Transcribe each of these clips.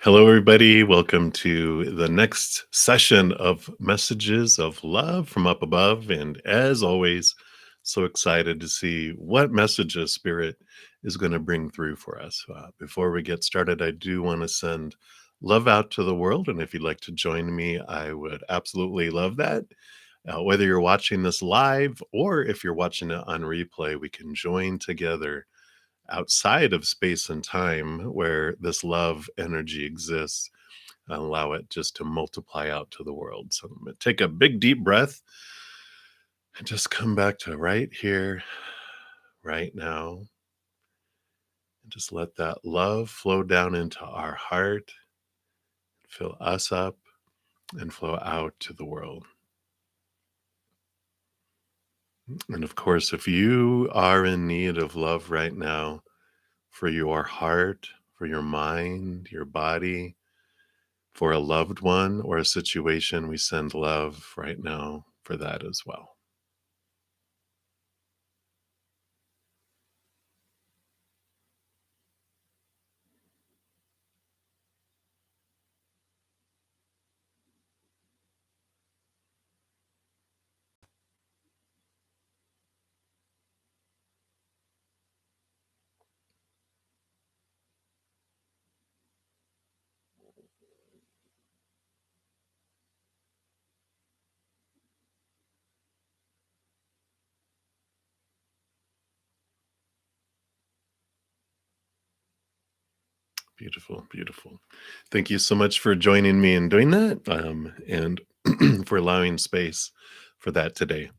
Hello, everybody. Welcome to the next session of Messages of Love from Up Above. And as always, so excited to see what messages Spirit is going to bring through for us. Before we get started, I do want to send love out to the world. And if you'd like to join me, I would absolutely love that. Whether you're watching this live or if you're watching it on replay, we can join together outside of space and time where this love energy exists and allow it just to multiply out to the world. So I'm going to take a big deep breath and just come back to right here, right now, and just let that love flow down into our heart, fill us up, and flow out to the world. And of course, if you are in need of love right now for your heart, for your mind, your body, for a loved one or a situation, we send love right now for that as well. Beautiful, beautiful. Thank you so much for joining me in doing that, and for allowing space for that today.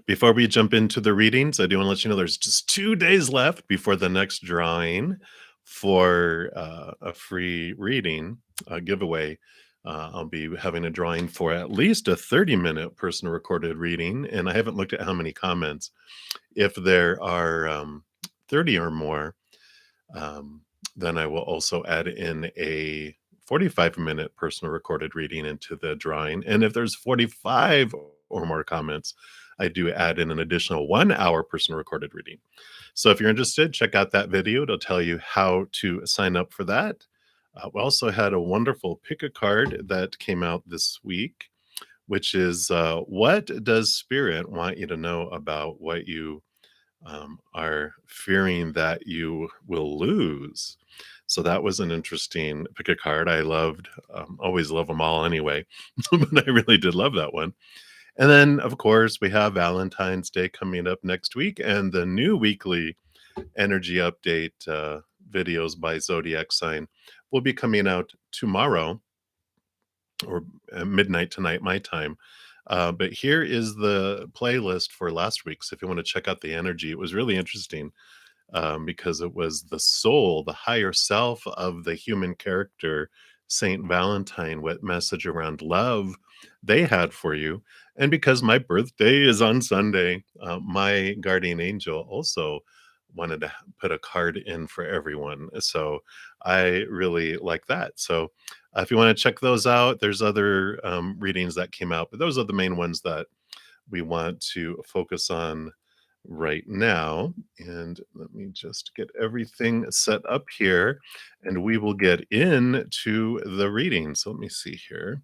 Before we jump into the readings, I do want to let you know there's just 2 days left before the next drawing for a free reading giveaway. I'll be having a drawing for at least a 30-minute personal recorded reading, and I haven't looked at how many comments. If there are 30 or more, then I will also add in a 45-minute personal recorded reading into the drawing. And if there's 45 or more comments, I do add in an additional 1 hour personal recorded reading. So if you're interested, check out that video. It'll tell you how to sign up for that. We also had a wonderful pick a card that came out this week, which is what does Spirit want you to know about what you are fearing that you will lose? So that was an interesting pick a card. I loved, always love them all anyway, but I really did love that one. And then, of course, we have Valentine's Day coming up next week and the new weekly energy update videos by Zodiac Sign will be coming out tomorrow or midnight tonight, my time. But here is the playlist for last week. So if you want to check out the energy, it was really interesting because it was the soul, the higher self of the human character, Saint Valentine, what message around love they had for you. And because my birthday is on Sunday, my guardian angel also wanted to put a card in for everyone. So I really like that. So if you want to check those out, there's other readings that came out, but those are the main ones that we want to focus on right now. And let me just get everything set up here and we will get into the reading. So let me see here.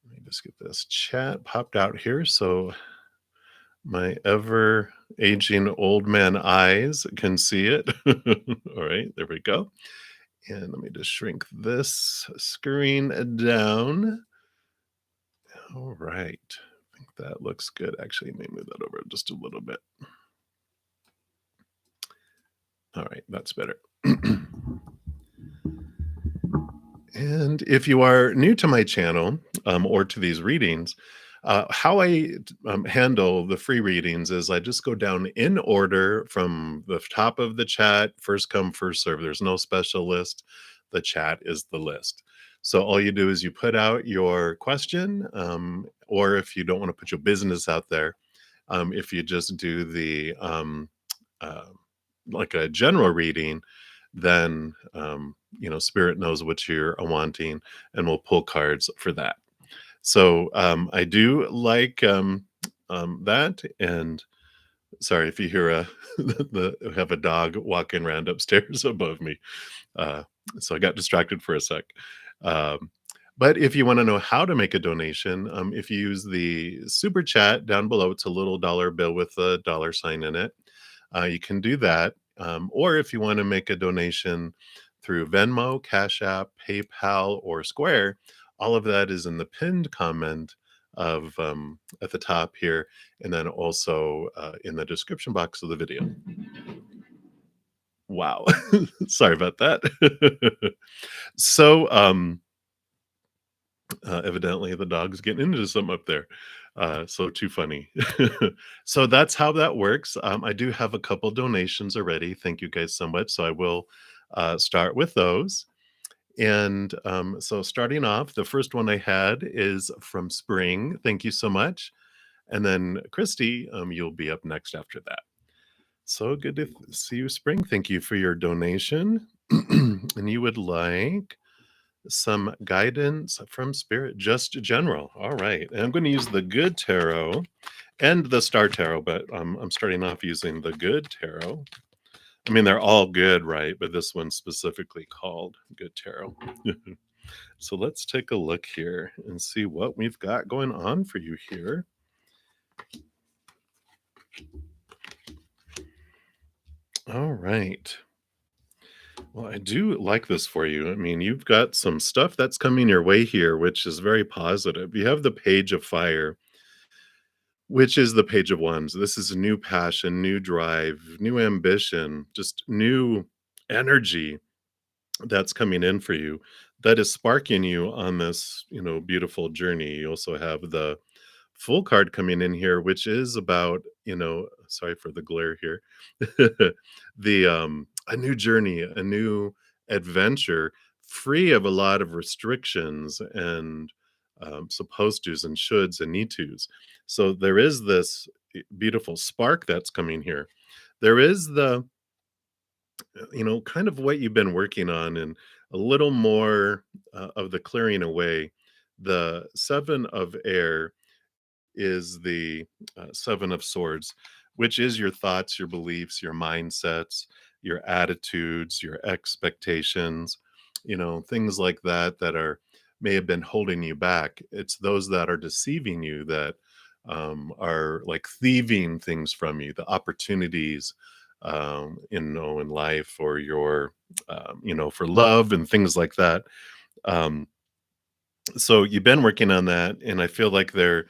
Let me just get this chat popped out here so my ever aging old man eyes can see it. All right, there we go. And let me just shrink this screen down. All right. I think that looks good. Actually, let me move that over just a little bit. All right, that's better. And if you are new to my channel or to these readings, how I handle the free readings is I just go down in order from the top of the chat, first come, first serve. There's no special list. The chat is the list. So all you do is you put out your question, or if you don't want to put your business out there, if you just do the like a general reading, then Spirit knows what you're wanting, and we'll pull cards for that. So I do like that. And sorry if you hear have a dog walking around upstairs above me. So I got distracted for a sec. Um, but if you want to know how to make a donation, if you use the super chat down below, it's a little dollar bill with a dollar sign in it. You can do that. Or if you want to make a donation through Venmo, Cash App, PayPal, or Square, all of that is in the pinned comment of at the top here, and then also in the description box of the video. Wow. Sorry about that. So, evidently the dog's getting into something up there. So too funny. So that's how that works. I do have a couple donations already. Thank you guys so much. So I will start with those. And so starting off, the first one I had is from Spring. Thank you so much. And then Christy, you'll be up next after that. So good to see you, Spring. Thank you for your donation. And you would like some guidance from Spirit, just general. All right. And I'm going to use the Good Tarot and the Star Tarot, but I'm starting off using the Good Tarot. I mean, they're all good, right? But this one's specifically called Good Tarot. So let's take a look here and see what we've got going on for you here. All right. Well, I do like this for you. I mean, you've got some stuff that's coming your way here, which is very positive. You have the Page of Fire, which is the Page of Wands. This is new passion, new drive, new ambition, just new energy that's coming in for you that is sparking you on this, beautiful journey. You also have the Full card coming in here, which is about, sorry for the glare here. A new journey, a new adventure, free of a lot of restrictions and supposed tos and shoulds and need tos. So there is this beautiful spark that's coming here. There is the kind of what you've been working on and a little more of the clearing away. The Seven of Air is the Seven of Swords, which is your thoughts, your beliefs, your mindsets, your attitudes, your expectations, things like that that are may have been holding you back. It's those that are deceiving you that are like thieving things from you, the opportunities in life or your for love and things like that. Um, so you've been working on that, and I feel like they're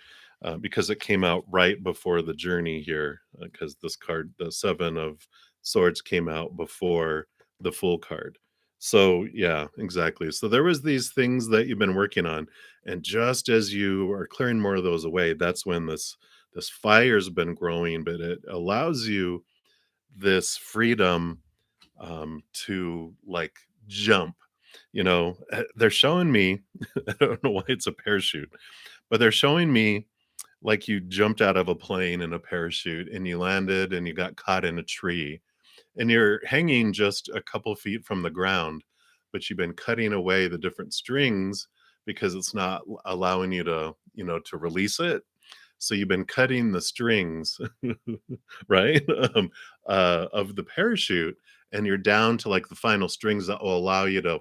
because it came out right before the journey here, because this card, the Seven of Swords, came out before the Full card. So yeah, exactly. So there was these things that you've been working on, and just as you are clearing more of those away, that's when this fire's been growing, but it allows you this freedom to like jump. They're showing me, I don't know why it's a parachute, but they're showing me like you jumped out of a plane in a parachute and you landed and you got caught in a tree and you're hanging just a couple feet from the ground, but you've been cutting away the different strings because it's not allowing you to release it. So you've been cutting the strings, right, of the parachute, and you're down to like the final strings that will allow you to,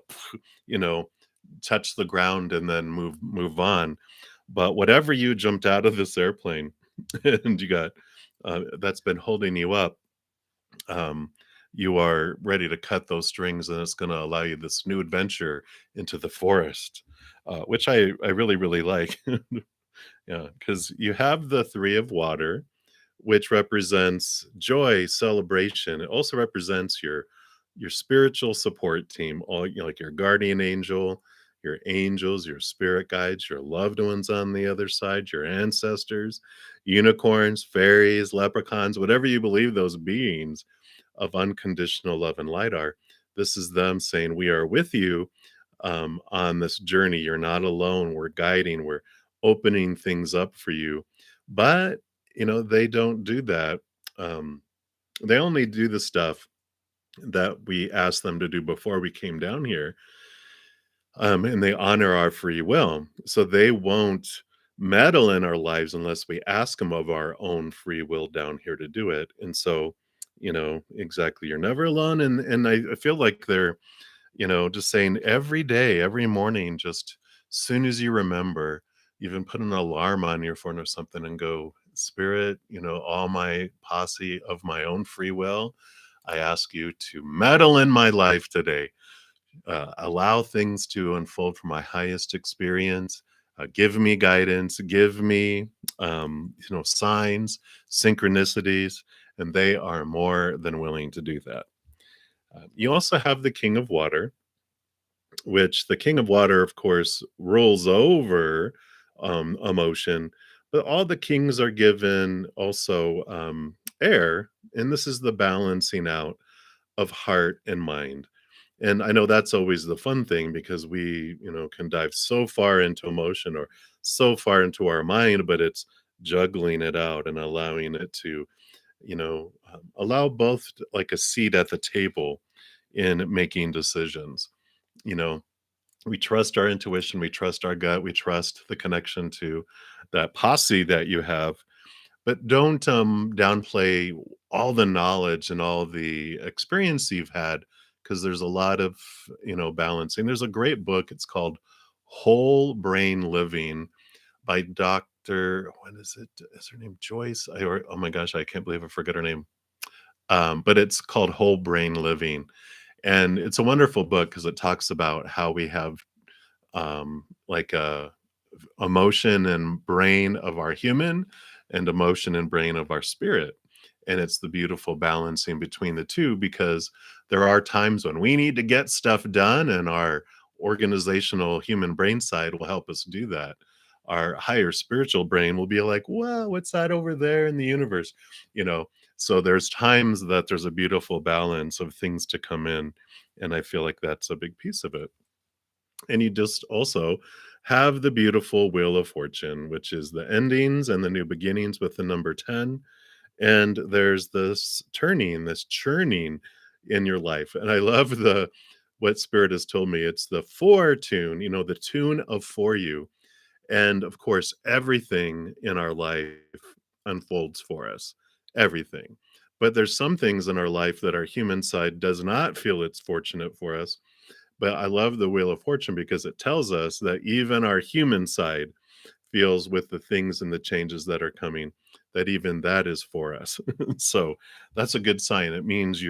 you know, touch the ground and then move on. But whatever you jumped out of this airplane and you got that's been holding you up, um, you are ready to cut those strings, and it's going to allow you this new adventure into the forest, which I really really like. Yeah, because you have the Three of Water, which represents joy, celebration. It also represents your spiritual support team, all like your guardian angel, your angels, your spirit guides, your loved ones on the other side, your ancestors, unicorns, fairies, leprechauns, whatever you believe those beings of unconditional love and light are. This is them saying, "We are with you on this journey. You're not alone. We're guiding. We're opening things up for you." But they don't do that. Um, they only do the stuff that we asked them to do before we came down here, and they honor our free will. So they won't meddle in our lives unless we ask them of our own free will down here to do it. And so, exactly, you're never alone. And I feel like they're Just saying every day, every morning, just soon as you remember, even put an alarm on your phone or something and go, Spirit, all my posse of my own free will, I ask you to meddle in my life today. Allow things to unfold for my highest experience. Give me guidance, give me, signs, synchronicities, and they are more than willing to do that. You also have the King of Water, which the King of Water, of course, rules over emotion, but all the kings are given also air, and this is the balancing out of heart and mind. And I know that's always the fun thing because we, can dive so far into emotion or so far into our mind, but it's juggling it out and allowing it to, allow both like a seat at the table in making decisions. You know, we trust our intuition, we trust our gut, we trust the connection to that posse that you have, but don't downplay all the knowledge and all the experience you've had, because there's a lot of balancing. There's a great book. It's called Whole Brain Living by Dr. What is it? Is her name Joyce? Oh my gosh, I can't believe I forget her name. But it's called Whole Brain Living, and it's a wonderful book because it talks about how we have like a emotion and brain of our human and emotion and brain of our spirit. And it's the beautiful balancing between the two, because there are times when we need to get stuff done and our organizational human brain side will help us do that. Our higher spiritual brain will be like, well, what's that over there in the universe? You know, so there's times that there's a beautiful balance of things to come in. And I feel like that's a big piece of it. And you just also have the beautiful Wheel of Fortune, which is the endings and the new beginnings with the number 10. And there's this turning, this churning in your life. And I love the what Spirit has told me. It's the for tune, the tune of for you. And of course, everything in our life unfolds for us. Everything. But there's some things in our life that our human side does not feel it's fortunate for us, but I love the Wheel of Fortune because it tells us that even our human side feels with the things and the changes that are coming, that even that is for us. So that's a good sign. It means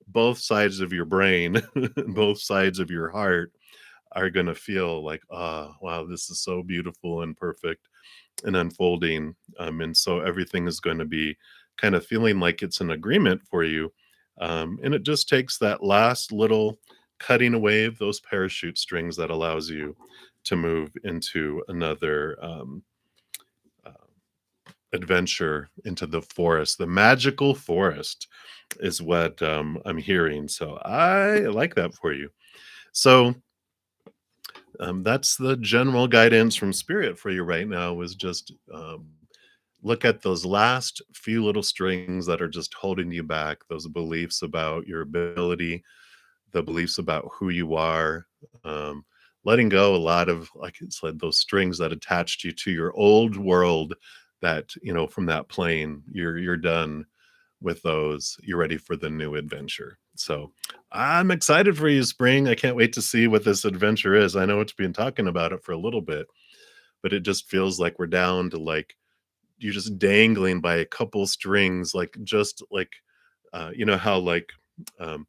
both sides of your brain, both sides of your heart are going to feel like, wow, this is so beautiful and perfect and unfolding. And so everything is going to be kind of feeling like it's an agreement for you. And it just takes that last little cutting away of those parachute strings that allows you to move into another uh, adventure into the forest. The magical forest is what I'm hearing. So I like that for you. So that's the general guidance from Spirit for you right now, is just look at those last few little strings that are just holding you back, those beliefs about your ability, the beliefs about who you are, um, letting go a lot of, like I said, those strings that attached you to your old world, that, from that plane, you're done with those. You're ready for the new adventure. So I'm excited for you, Spring. I can't wait to see what this adventure is. I know it's been talking about it for a little bit, but it just feels like we're down to like, you're just dangling by a couple strings, like just like how like um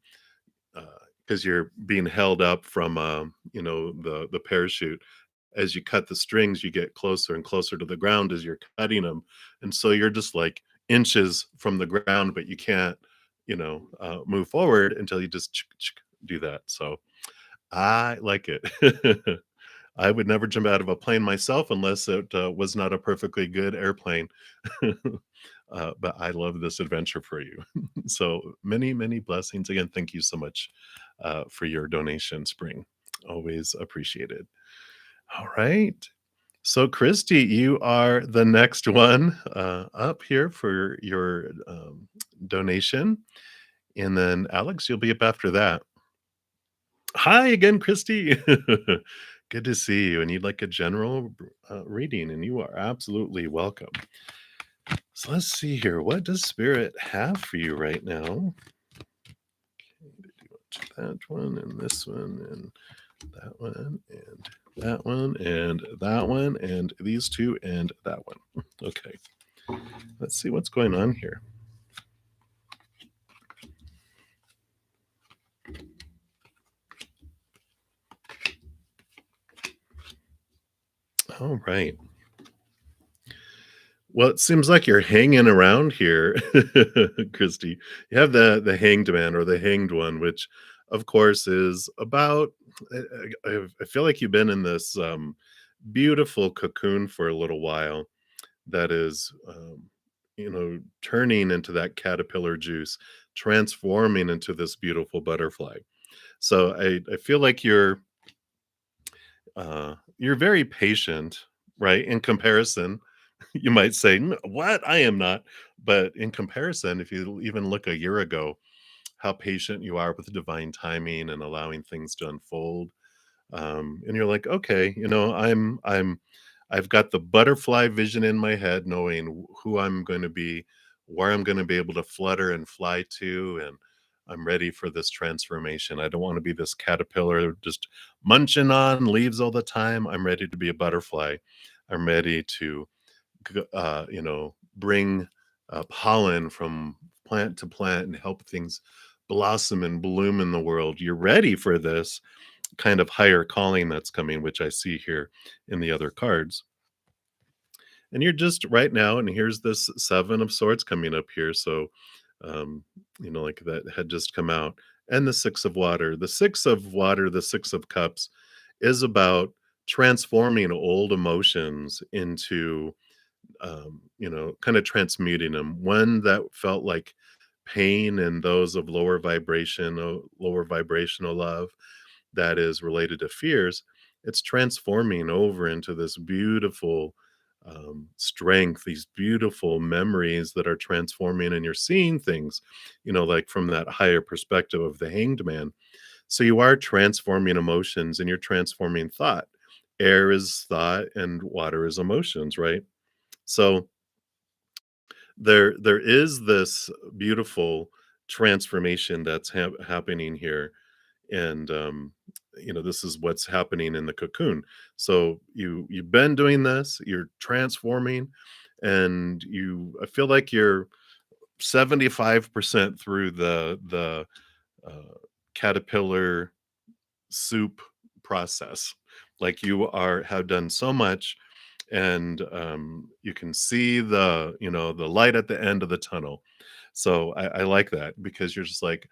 because you're being held up from the parachute. As you cut the strings, you get closer and closer to the ground as you're cutting them, and so you're just like inches from the ground, but you can't move forward until you just do that. So I like it. I would never jump out of a plane myself unless it was not a perfectly good airplane. But I love this adventure for you. So many, many blessings. Again, thank you so much for your donation, Spring. Always appreciated. All right. So, Christy, you are the next one up here for your donation. And then, Alex, you'll be up after that. Hi again, Christy. Good to see you. And you'd like a general reading, and you are absolutely welcome. So let's see here. What does Spirit have for you right now? that one and this one and that one and that one and that one and these two and that one. Okay, let's see what's going on here. All right. Well, it seems like you're hanging around here, Christy. You have the hanged man or the hanged one, which, of course, is about. I feel like you've been in this beautiful cocoon for a little while. That is, turning into that caterpillar juice, transforming into this beautiful butterfly. So I feel like you're very patient, right? In comparison, you might say, What? I am not." But in comparison, if you even look a year ago, how patient you are with divine timing and allowing things to unfold, and you're like, "Okay, I've got the butterfly vision in my head, knowing who I'm going to be, where I'm going to be able to flutter and fly to, and I'm ready for this transformation. I don't want to be this caterpillar just munching on leaves all the time. I'm ready to be a butterfly. I'm ready to, bring pollen from plant to plant and help things blossom and bloom in the world. You're ready for this kind of higher calling that's coming, which I see here in the other cards. And you're just right now, and here's this seven of swords coming up here. So, like that had just come out, and the six of water. The six of water, the six of cups is about transforming old emotions into, kind of transmuting them. One that felt like pain and those of lower vibrational love that is related to fears, it's transforming over into this beautiful strength, these beautiful memories that are transforming, and you're seeing things, like from that higher perspective of the hanged man. So you are transforming emotions and you're transforming thought. Air is thought and water is emotions, right? So there is this beautiful transformation that's happening here, and this is what's happening in the cocoon. So you've been doing this, you're transforming, and I feel like you're 75% through the caterpillar soup process. Like you have done so much, and you can see the light at the end of the tunnel. So I like that, because you're just like,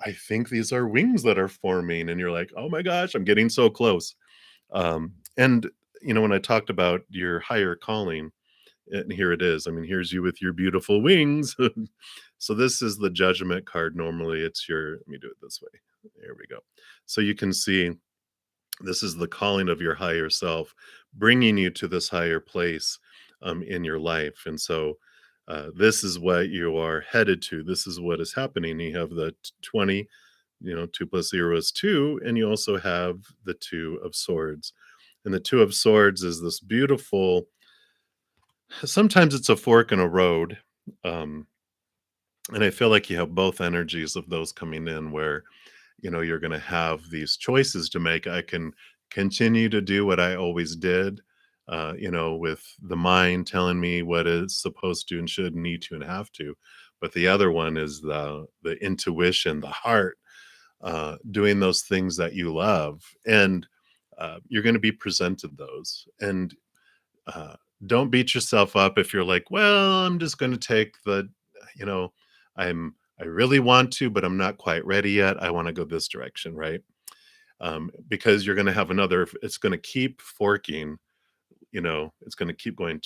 I think these are wings that are forming, and you're like, oh my gosh, I'm getting so close. And when I talked about your higher calling, and here it is. I mean, here's you with your beautiful wings. So this is the judgment card. Normally it's let me do it this way. There we go. So you can see this is the calling of your higher self, bringing you to this higher place in your life. And so this is what you are headed to. This is what is happening. You have the 20, 2 plus 0 is 2. And you also have the 2 of swords. And the 2 of swords is this beautiful, sometimes it's a fork in a road. Um, and I feel like you have both energies of those coming in, where you're going to have these choices to make. I can continue to do what I always did, with the mind telling me what is supposed to and should, need to, and have to. But the other one is the intuition, the heart, doing those things that you love, and you're going to be presented those. And uh, don't beat yourself up if you're like, well, I'm just going to take you know, I really want to, but I'm not quite ready yet. I want to go this direction, right? Because you're going to have it's going to keep forking, it's going to keep going,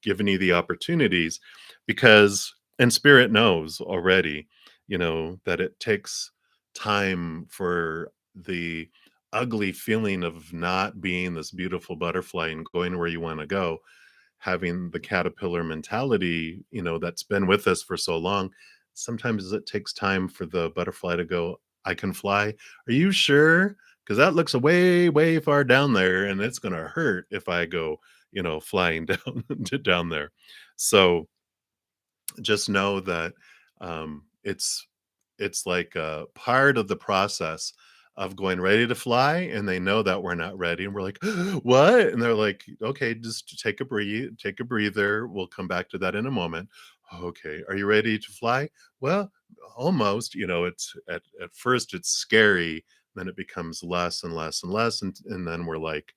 giving you the opportunities, because, and spirit knows already, that it takes time for the ugly feeling of not being this beautiful butterfly and going where you want to go, having the caterpillar mentality, that's been with us for so long. Sometimes it takes time for the butterfly to go, I can fly. Are you sure? Because that looks way, way far down there, and it's going to hurt if I go, flying down down there. So just know that it's it's like a part of the process of going ready to fly, and they know that we're not ready, and we're like, "What?" And they're like, "Okay, just take a breather. We'll come back to that in a moment." "Okay, are you ready to fly?" "Well, almost." It's at first it's scary, then it becomes less and less and less, and then we're like,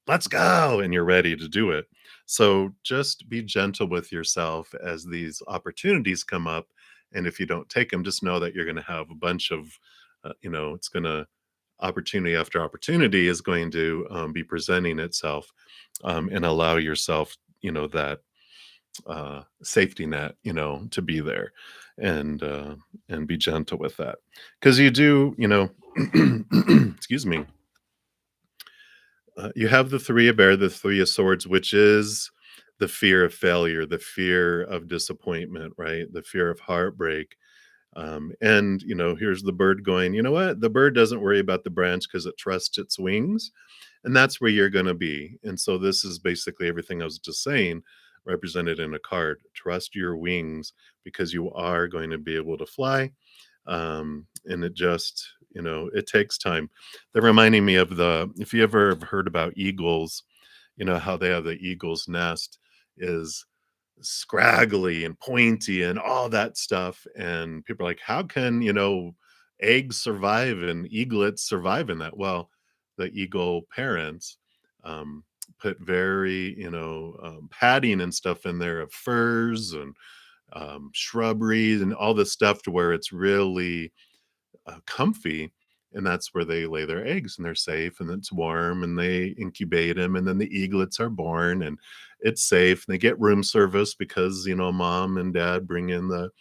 "Let's go," and you're ready to do it. So just be gentle with yourself as these opportunities come up, and if you don't take them, just know that you're gonna have a bunch of, it's gonna opportunity after opportunity is going to, be presenting itself, and allow yourself, that, safety net, to be there, and be gentle with that. Because you do, excuse me, you have the three of bear, the three of swords, which is the fear of failure, the fear of disappointment, right? The fear of heartbreak. And here's the bird going, you know what? The bird doesn't worry about the branch because it trusts its wings, and that's where you're going to be. And so this is basically everything I was just saying, represented in a card. Trust your wings because you are going to be able to fly, and it just it takes time. They're reminding me of the if you ever have heard about eagles, how they have the eagle's nest is scraggly and pointy and all that stuff, and people are like, how can eggs survive and eaglets survive in that? Well, the eagle parents, um, put very padding and stuff in there of furs and shrubberies and all this stuff to where it's really comfy, and that's where they lay their eggs, and they're safe, and it's warm, and they incubate them, and then the eaglets are born, and it's safe, and they get room service because mom and dad bring in the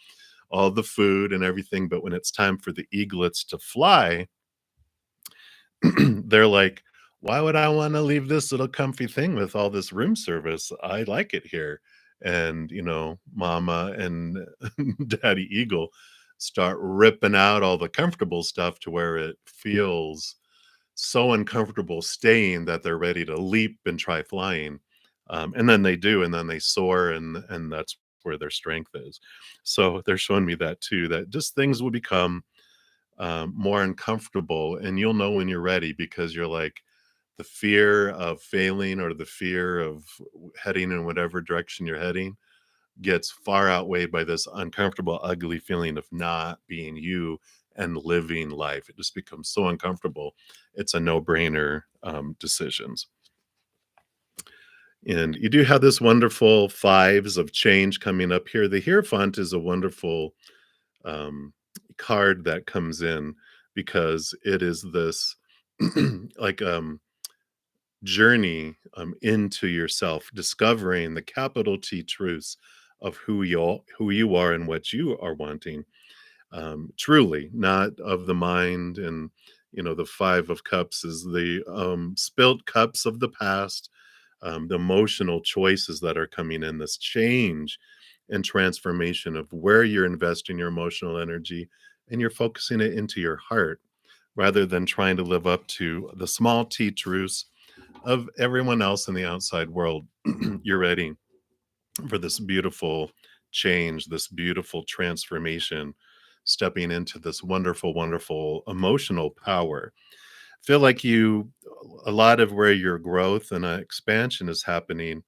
all the food and everything. But when it's time for the eaglets to fly, they're like, why would I want to leave this little comfy thing with all this room service? I like it here. And, mama and daddy eagle start ripping out all the comfortable stuff to where it feels so uncomfortable staying that they're ready to leap and try flying. And then they do, and then they soar, and that's where their strength is. So they're showing me that too, that just things will become more uncomfortable, and you'll know when you're ready because you're like the fear of failing or the fear of heading in whatever direction you're heading gets far outweighed by this uncomfortable, ugly feeling of not being you and living life. It just becomes so uncomfortable. It's a no-brainer decisions. And you do have this wonderful fives of change coming up here. The Hierophant is a wonderful um, card that comes in because it is this like journey into yourself, discovering the capital T truths of who you are and what you are wanting. Truly, not of the mind. And the Five of Cups is the spilt cups of the past, the emotional choices that are coming in, this change and transformation of where you're investing your emotional energy, and you're focusing it into your heart rather than trying to live up to the small t truths of everyone else in the outside world. You're ready for this beautiful change, this beautiful transformation, stepping into this wonderful, wonderful emotional power. Feel like a lot of where your growth and expansion is happening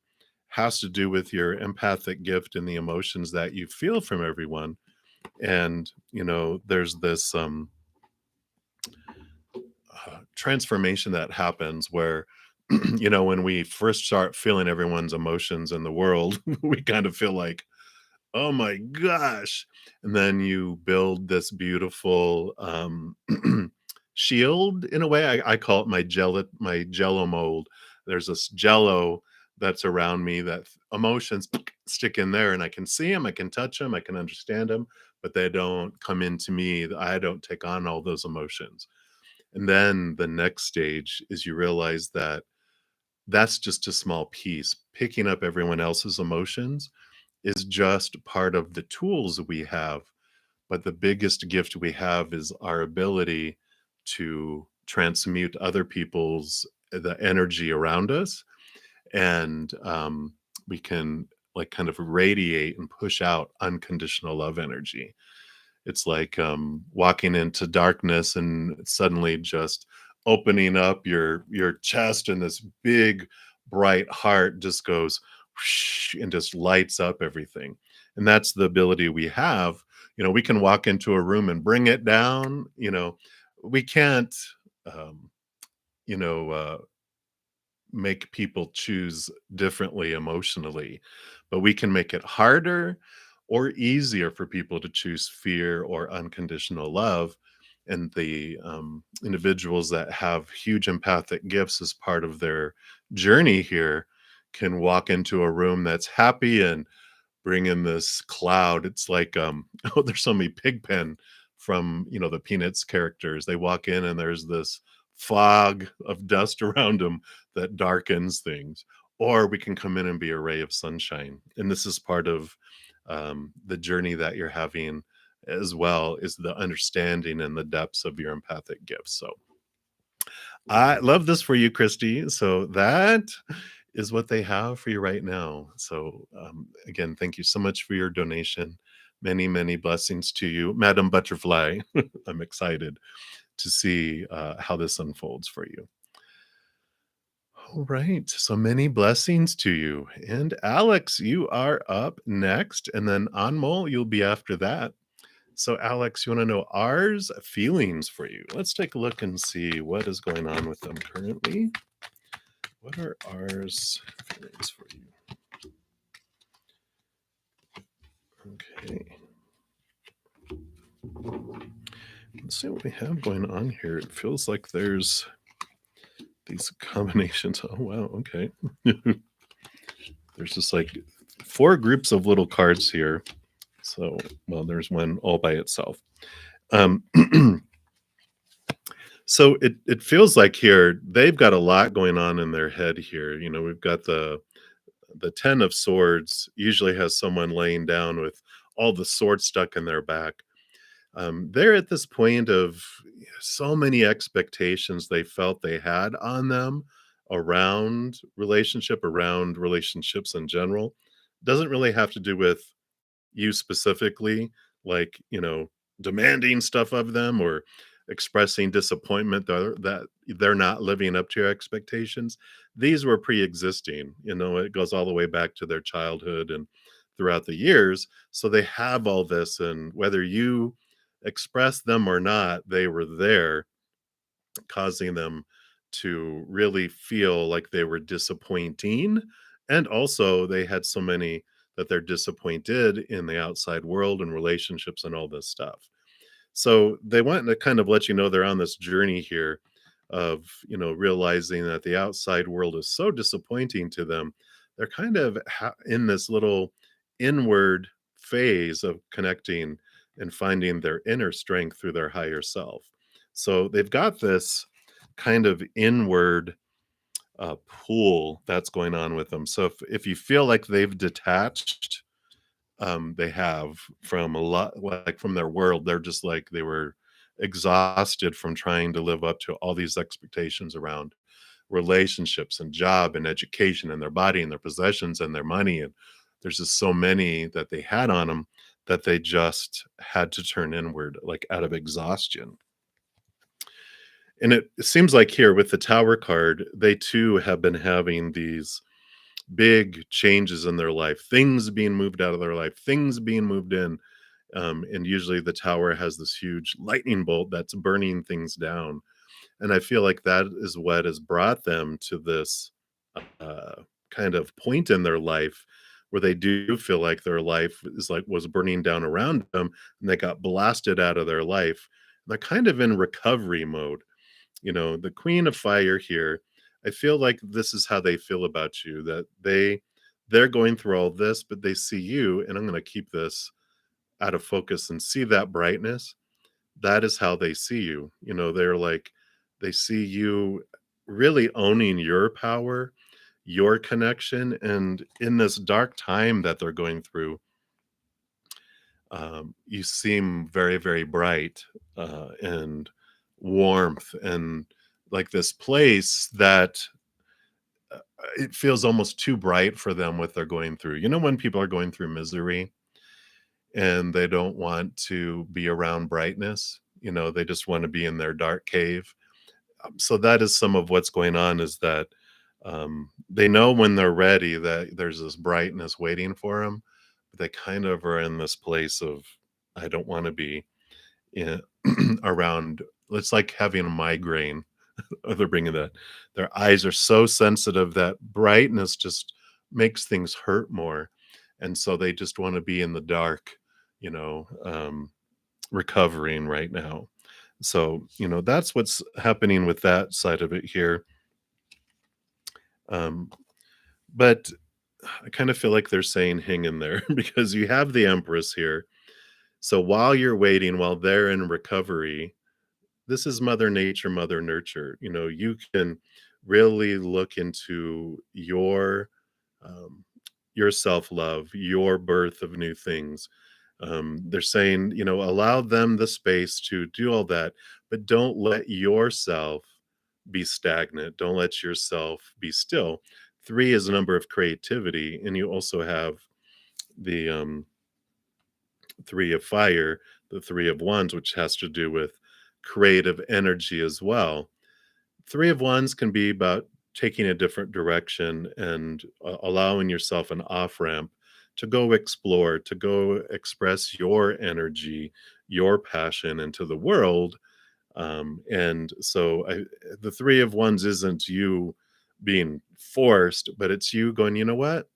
has to do with your empathic gift and the emotions that you feel from everyone. And there's this transformation that happens where when we first start feeling everyone's emotions in the world, we kind of feel like, oh my gosh. And then you build this beautiful shield in a way. I call it my jello mold. There's this jello that's around me that emotions stick in there, and I can see them, I can touch them, I can understand them, but they don't come into me. I don't take on all those emotions. And then the next stage is you realize that that's just a small piece. Picking up everyone else's emotions is just part of the tools we have. But the biggest gift we have is our ability to transmute other people's the energy around us, and we can like kind of radiate and push out unconditional love energy. It's like walking into darkness and suddenly just opening up your chest, and this big bright heart just goes whoosh and just lights up everything. And that's the ability we have. We can walk into a room and bring it down. We can't um, you know make people choose differently emotionally, but we can make it harder or easier for people to choose fear or unconditional love. And the individuals that have huge empathic gifts as part of their journey here can walk into a room that's happy and bring in this cloud. It's like, oh, there's so many Pigpen from, the Peanuts characters. They walk in and there's this fog of dust around them that darkens things. Or we can come in and be a ray of sunshine. And this is part of the journey that you're having as well, is the understanding and the depths of your empathic gifts. So I love this for you, Christy. So that is what they have for you right now. So again, thank you so much for your donation. Many, many blessings to you, Madam Butterfly. I'm excited to see how this unfolds for you. All right. So many blessings to you. And Alex, you are up next. And then Anmol, you'll be after that. So, Alex, you want to know ours feelings for you? Let's take a look and see what is going on with them currently. What are ours feelings for you? Okay. Let's see what we have going on here. It feels like there's these combinations. Oh, wow. Okay. There's just like 4 groups of little cards here. So, well, there's one all by itself. So it feels like here they've got a lot going on in their head here. We've got the 10 of swords usually has someone laying down with all the swords stuck in their back. They're at this point of so many expectations they felt they had on them around relationships in general. Doesn't really have to do with you specifically, like, demanding stuff of them or expressing disappointment that they're not living up to your expectations. These were pre-existing. It goes all the way back to their childhood and throughout the years. So they have all this, and whether you express them or not, they were there, causing them to really feel like they were disappointing. And also, they had so many that they're disappointed in the outside world and relationships and all this stuff. So they want to kind of let you know they're on this journey here of, realizing that the outside world is so disappointing to them. They're kind of in this little inward phase of connecting and finding their inner strength through their higher self. So they've got this kind of inward pool that's going on with them. So if you feel like they've detached, they have from a lot, like from their world. They're just like they were exhausted from trying to live up to all these expectations around relationships and job and education and their body and their possessions and their money. And there's just so many that they had on them that they just had to turn inward, like out of exhaustion. And it seems like here with the Tower card, they too have been having these big changes in their life, things being moved out of their life, things being moved in. And usually the Tower has this huge lightning bolt that's burning things down. And I feel like that is what has brought them to this uh, kind of point in their life where they do feel like their life is like was burning down around them, and they got blasted out of their life. They're kind of in recovery mode. The Queen of Fire here, I feel like this is how they feel about you, that they're going through all this, but they see you, and I'm going to keep this out of focus and see that brightness. That is how they see you. They're like, they see you really owning your power, your connection. And in this dark time that they're going through, you seem very, very bright and warmth, and like this place that it feels almost too bright for them what they're going through. When people are going through misery and they don't want to be around brightness. They just want to be in their dark cave. So that is some of what's going on, is that they know when they're ready that there's this brightness waiting for them, but they kind of are in this place of, I don't want to be in, around. It's like having a migraine. Oh, they're bringing that. Their eyes are so sensitive that brightness just makes things hurt more. And so they just want to be in the dark, you know, um, recovering right now. So, that's what's happening with that side of it here. Um, but I kind of feel like they're saying hang in there because you have the Empress here. So while you're waiting, while they're in recovery, this is Mother Nature, Mother Nurture. You can really look into um, your self love, your birth of new things. They're saying, allow them the space to do all that, but don't let yourself be stagnant. Don't let yourself be still. Three is a number of creativity, and you also have the three of fire, the three of wands, which has to do with creative energy as well. Three of wands can be about taking a different direction and allowing yourself an off ramp to go explore, to go express your energy, your passion into the world. And so the three of wands isn't you being forced, but it's you going, you know what?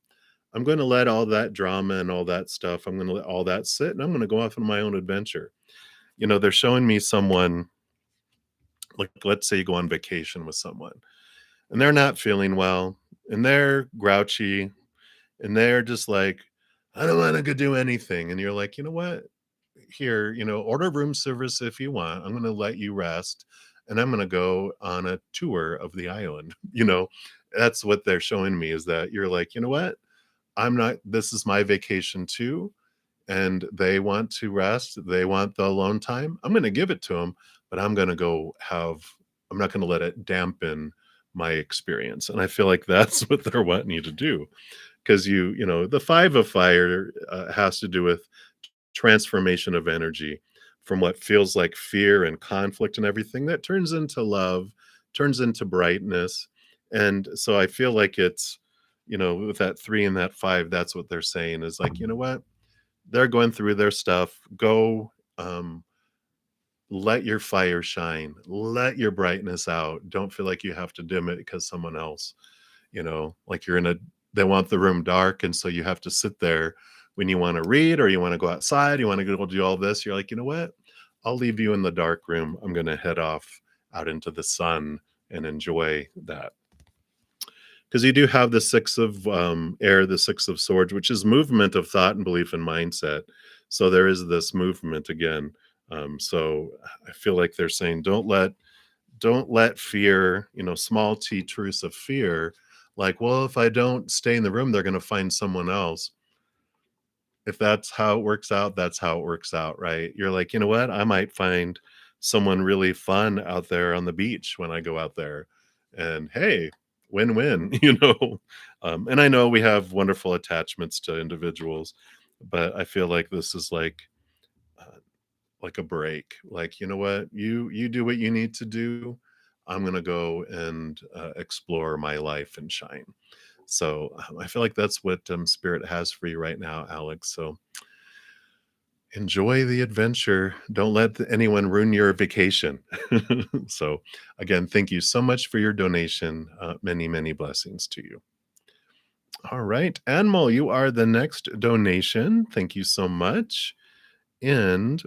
I'm going to let all that drama and all that stuff, I'm going to let all that sit, and I'm going to go off on my own adventure. They're showing me someone, like, let's say you go on vacation with someone and they're not feeling well and they're grouchy and they're just like, I don't want to go do anything. And you're like, you know what? Here, order room service if you want. I'm going to let you rest and I'm going to go on a tour of the island. That's what they're showing me, is that you're like, you know what? This is my vacation too. And they want to rest. They want the alone time. I'm going to give it to them, but I'm not going to let it dampen my experience. And I feel like that's what they're wanting you to do. Because the five of fire has to do with transformation of energy from what feels like fear and conflict and everything that turns into love, turns into brightness. And so I feel like it's, with that three and that five, that's what they're saying, is like, you know what? They're going through their stuff. Go, let your fire shine, let your brightness out. Don't feel like you have to dim it because someone else, like they want the room dark. And so you have to sit there when you want to read, or you want to go outside, you want to go do all this. You're like, you know what? I'll leave you in the dark room. I'm going to head off out into the sun and enjoy that. Because you do have the six of air, the six of swords, which is movement of thought and belief and mindset. So there is this movement again. So I feel like they're saying, don't let fear, small t truths of fear, like, well, if I don't stay in the room, they're going to find someone else. If that's how it works out, that's how it works out, right? You're like, you know what? I might find someone really fun out there on the beach when I go out there. And hey, win-win, And I know we have wonderful attachments to individuals, but I feel like this is uh, like a break. Like, you know what? You do what you need to do. I'm going to go and explore my life and shine. So I feel like that's what Spirit has for you right now, Alex. So enjoy the adventure. Don't let anyone ruin your vacation. So again, thank you so much for your donation. Many, many blessings to you. All right, Anmol, you are the next donation. Thank you so much. And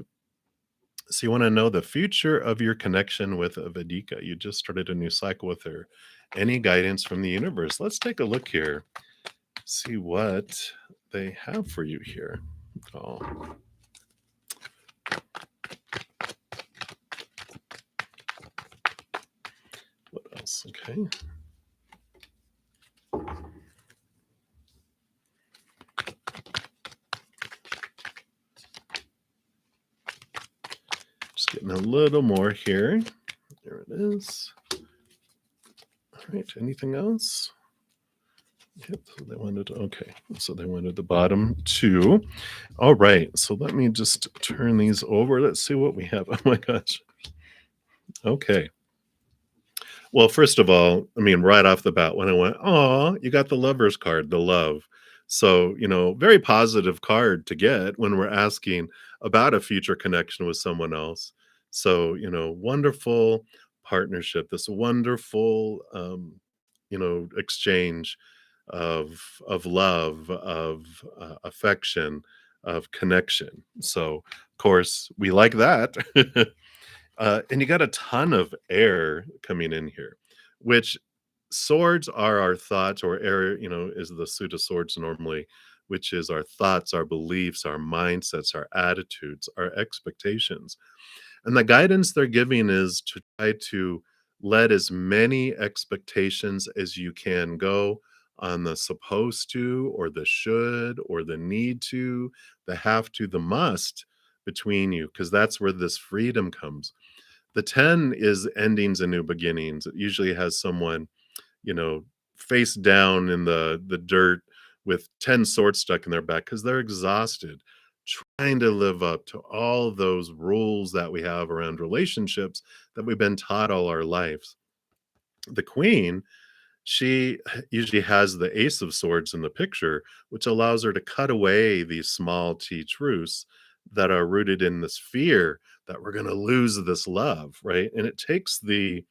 so you want to know the future of your connection with Vedika. You just started a new cycle with her. Any guidance from the universe? Let's take a look here. See what they have for you here. Oh. What else? Okay. Just getting a little more here. There it is. All right. Anything else? Yep, so they wanted okay. So they wanted the bottom two. All right. So let me just turn these over. Let's see what we have. Oh my gosh. Okay. Well, first of all, I mean, right off the bat, when I went, oh, you got the lover's card, the love. So, very positive card to get when we're asking about a future connection with someone else. So, wonderful partnership, this wonderful, exchange of love, of affection, of connection. So, of course, we like that. And you got a ton of air coming in here, which swords are our thoughts, or air, is the suit of swords normally, which is our thoughts, our beliefs, our mindsets, our attitudes, our expectations. And the guidance they're giving is to try to let as many expectations as you can go on the supposed to, or the should, or the need to, the have to, the must between you, because that's where this freedom comes. The 10 is endings and new beginnings. It usually has someone, you know, face down in the dirt with 10 swords stuck in their back because they're exhausted, trying to live up to all those rules that we have around relationships that we've been taught all our lives. The queen, she usually has the ace of swords in the picture, which allows her to cut away these small t truths that are rooted in this fear that we're going to lose this love, right? And it takes the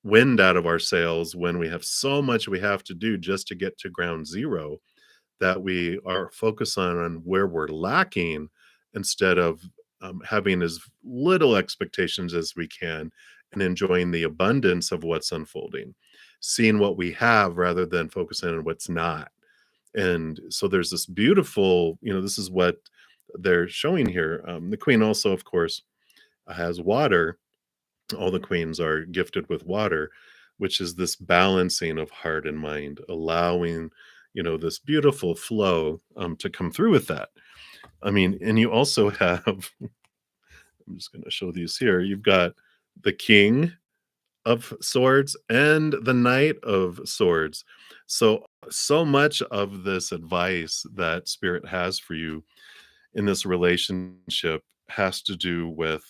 wind out of our sails when we have so much we have to do just to get to ground zero, that we are focused on where we're lacking, instead of having as little expectations as we can and enjoying the abundance of what's unfolding, seeing what we have rather than focusing on what's not. And so there's this beautiful, this is what they're showing here. The queen also, of course, has water. All the queens are gifted with water, which is this balancing of heart and mind, allowing, this beautiful flow to come through with that. I mean, and you also have, I'm just going to show these here. You've got the king of swords and the knight of swords. So much of this advice that spirit has for you in this relationship has to do with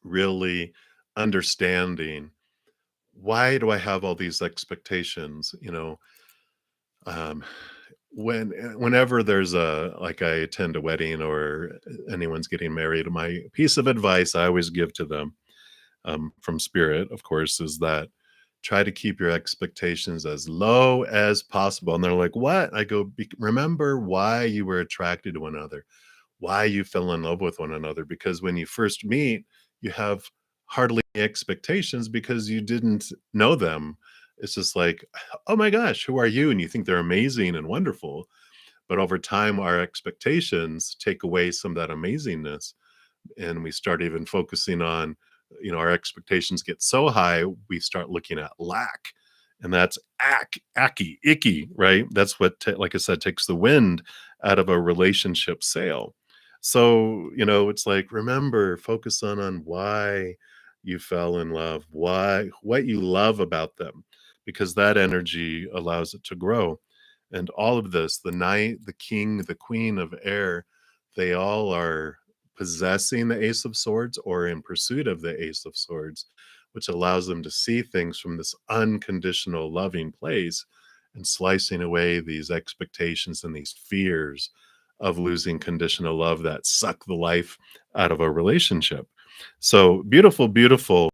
really understanding, why do I have all these expectations? Um, whenever there's like, I attend a wedding or anyone's getting married, my piece of advice I always give to them, from spirit, of course, is that try to keep your expectations as low as possible. And they're like, what? I go, remember why you were attracted to one another, why you fell in love with one another. Because when you first meet, you have hardly any expectations because you didn't know them. It's just like, oh my gosh, who are you? And you think they're amazing and wonderful. But over time, our expectations take away some of that amazingness. And we start even focusing on, our expectations get so high, we start looking at lack. And that's icky, right? That's what, like I said, takes the wind out of a relationship sail. So, it's like, remember, focus on why you fell in love, why, what you love about them, because that energy allows it to grow. And all of this, the knight, the king, the queen of air, they all are possessing the ace of swords or in pursuit of the ace of swords, which allows them to see things from this unconditional loving place, and slicing away these expectations and these fears of losing conditional love that suck the life out of a relationship. So beautiful, beautiful,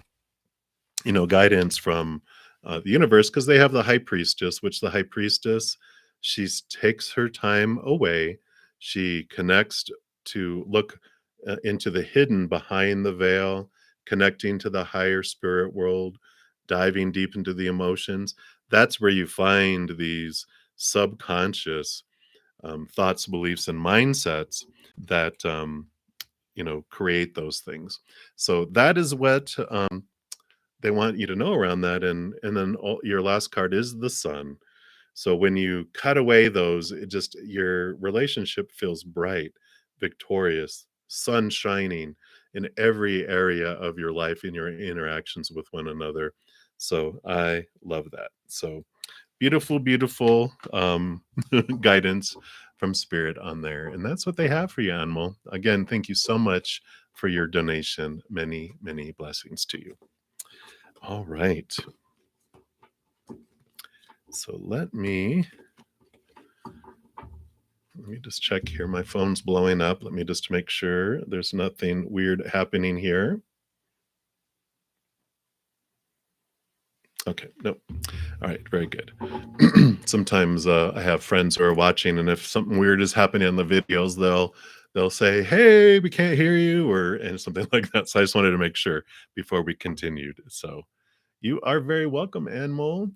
guidance from the universe, because they have the high priestess, which the high priestess, she takes her time away. She connects to look into the hidden behind the veil, connecting to the higher spirit world, diving deep into the emotions. That's where you find these subconscious thoughts, beliefs, and mindsets that create those things. So that is what they want you to know around that. And then your last card is the sun. So when you cut away those, it just, your relationship feels bright, victorious, sun shining in every area of your life, in your interactions with one another. So I love that. So beautiful, beautiful guidance from spirit on there. And that's what they have for you, animal. Again, thank you so much for your donation. Many, many blessings to you. All right. So let me just check here. My phone's blowing up. Let me just make sure there's nothing weird happening here. Okay, nope. All right, very good. Sometimes I have friends who are watching, and if something weird is happening on the videos, they'll say, "Hey, we can't hear you," or and something like that. So I just wanted to make sure before we continued. So you are very welcome, Anmol.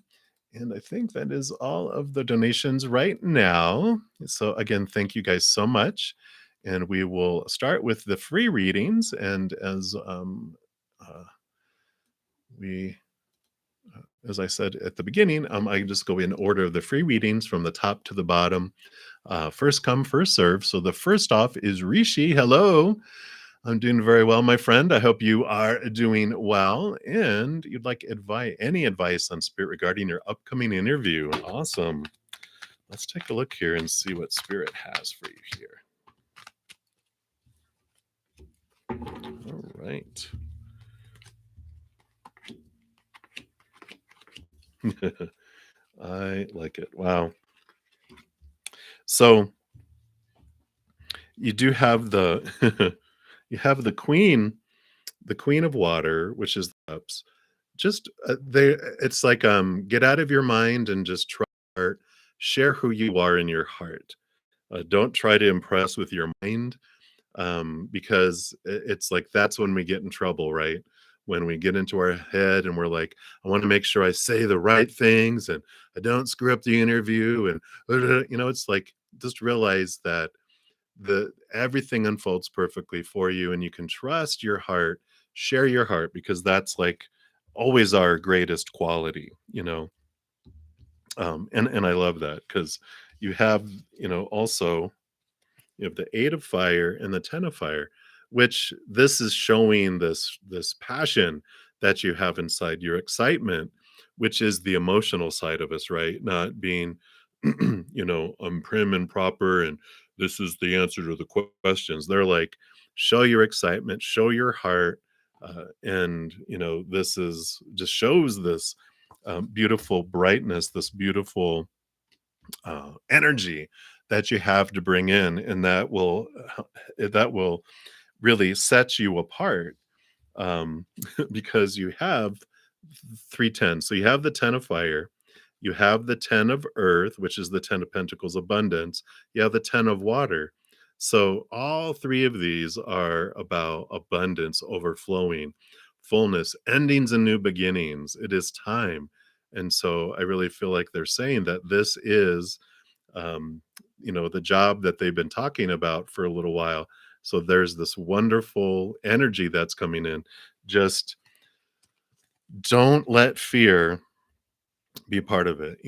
And I think that is all of the donations right now. So again, thank you guys so much. And we will start with the free readings. And uh, we as I said at the beginning, I just go in order of the free readings from the top to the bottom. First come, first serve. So the first off is Rishi. Hello. I'm doing very well, my friend. I hope you are doing well. And you'd like any advice on spirit regarding your upcoming interview. Awesome. Let's take a look here and see what spirit has for you here. All right. I like it. Wow. So you do have the you have the queen of water, which is the cups. Just they it's like get out of your mind and just try heart, share who you are in your heart. Don't try to impress with your mind, because it's like that's when we get in trouble, right? When we get into our head and we're like, I want to make sure I say the right things and I don't screw up the interview. And, it's like, just realize that the everything unfolds perfectly for you and you can trust your heart, share your heart, because that's like always our greatest quality. And I love that because you have, also you have the 8 of fire and the 10 of fire, which this is showing this passion that you have inside, your excitement, which is the emotional side of us, right? Not being, I'm prim and proper and this is the answer to the questions. They're like, show your excitement, show your heart. And, this is just shows this beautiful brightness, this beautiful energy that you have to bring in, and that will really set you apart, um, because you have 3 10. So you have the 10 of fire, you have the 10 of earth, which is the 10 of pentacles, abundance. You have the 10 of water. So all three of these are about abundance, overflowing, fullness, endings, and new beginnings. It is time. And so I really feel like they're saying that this is um, the job that they've been talking about for a little while. So there's this wonderful energy that's coming in. Just don't let fear be part of it.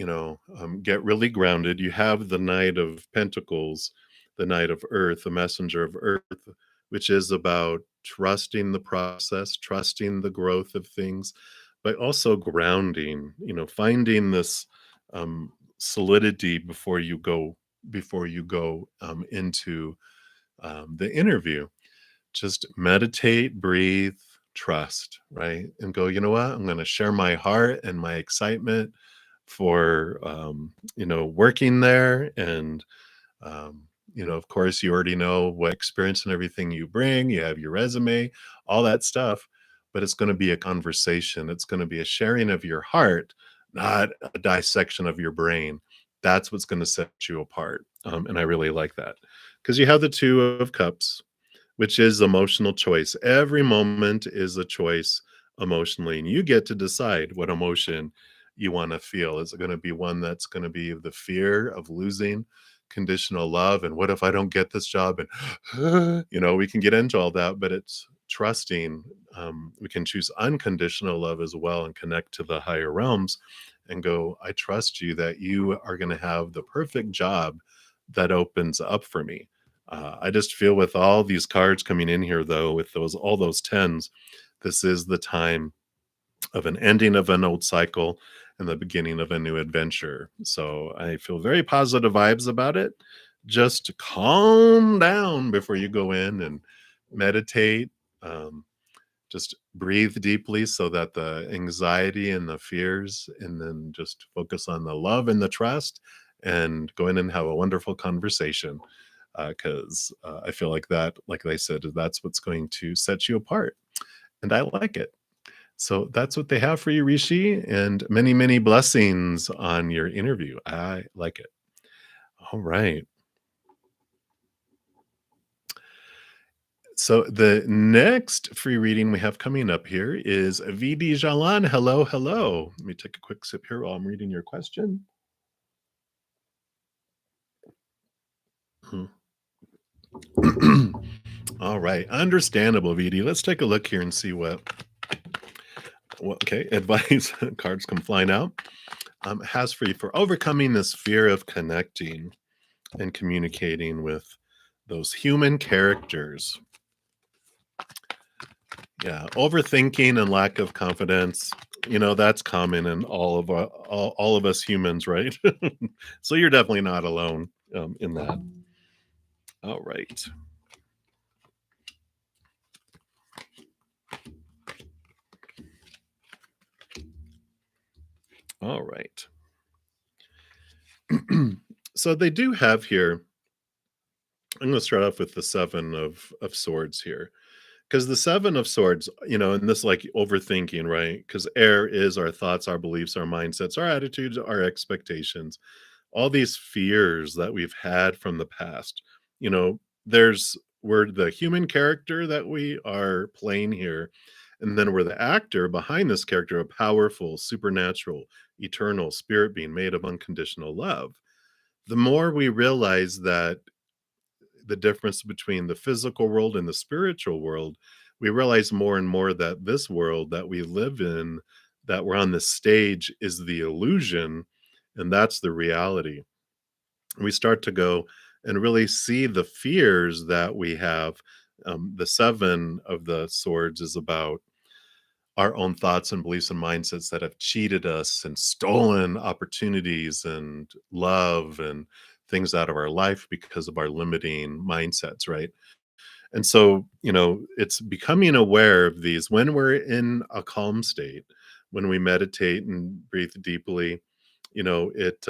Get really grounded. You have the Knight of Pentacles, the Knight of Earth, the Messenger of Earth, which is about trusting the process, trusting the growth of things, but also grounding, finding this solidity before you go into the interview. Just meditate, breathe, trust, right? And go, you know what? I'm going to share my heart and my excitement for, working there. And, of course, you already know what experience and everything you bring. You have your resume, all that stuff, but it's going to be a conversation. It's going to be a sharing of your heart, not a dissection of your brain. That's what's going to set you apart. And I really like that because you have the 2 of cups, which is emotional choice. Every moment is a choice emotionally, and you get to decide what emotion you want to feel. Is it going to be one that's going to be the fear of losing conditional love? And what if I don't get this job? And, we can get into all that, but it's trusting. We can choose unconditional love as well and connect to the higher realms and go, I trust you that you are going to have the perfect job that opens up for me. I just feel with all these cards coming in here, though, with all those tens, this is the time of an ending of an old cycle and the beginning of a new adventure. So I feel very positive vibes about it. Just calm down before you go in and meditate. Um, just breathe deeply so that the anxiety and the fears, and then just focus on the love and the trust, and go in and have a wonderful conversation. Because I feel like that, like I said, that's what's going to set you apart. And I like it. So that's what they have for you, Rishi, and many, many blessings on your interview. I like it. All right. So the next free reading we have coming up here is VD Jalan. Hello, hello. Let me take a quick sip here while I'm reading your question. Mhm. All right, understandable, VD. Let's take a look here and see what okay, advice cards come flying out. Has for you for overcoming this fear of connecting and communicating with those human characters. Yeah, overthinking and lack of confidence, that's common in all of us humans, right? So you're definitely not alone in that. All right. All right. So they do have here, I'm going to start off with the seven of swords here. Because the seven of swords, and this like overthinking, right? Because air is our thoughts, our beliefs, our mindsets, our attitudes, our expectations, all these fears that we've had from the past. We're the human character that we are playing here, and then we're the actor behind this character, a powerful, supernatural, eternal spirit being made of unconditional love. The more we realize that the difference between the physical world and the spiritual world, we realize more and more that this world that we live in, that we're on this stage, is the illusion, and that's the reality. We start to go and really see the fears that we have. The seven of the swords is about our own thoughts and beliefs and mindsets that have cheated us and stolen opportunities and love and things out of our life because of our limiting mindsets, right? And so, it's becoming aware of these when we're in a calm state, when we meditate and breathe deeply, it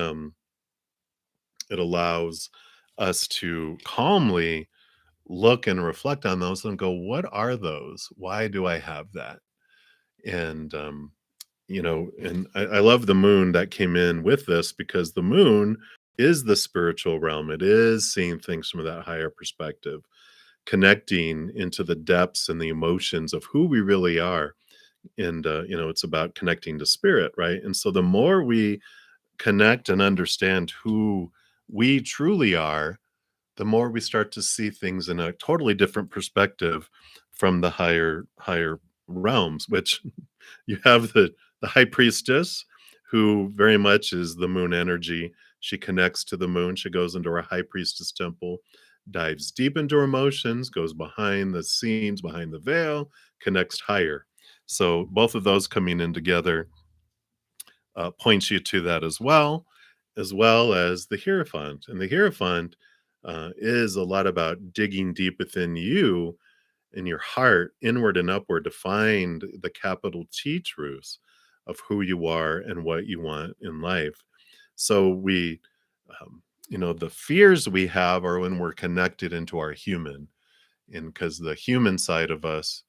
allows us to calmly look and reflect on those and go, what are those? Why do I have that? And I love the moon that came in with this, because the moon is the spiritual realm. It is seeing things from that higher perspective, connecting into the depths and the emotions of who we really are. And it's about connecting to spirit, right? And so the more we connect and understand who we truly are, the more we start to see things in a totally different perspective from the higher realms, which you have the high priestess, who very much is the moon energy. She connects to the moon. She goes into her high priestess temple, dives deep into her emotions, goes behind the scenes, behind the veil, connects higher. So both of those coming in together points you to that, as well as the Hierophant. And the Hierophant is a lot about digging deep within you, in your heart, inward and upward, to find the capital T truths of who you are and what you want in life. So the fears we have are when we're connected into our human, and because the human side of us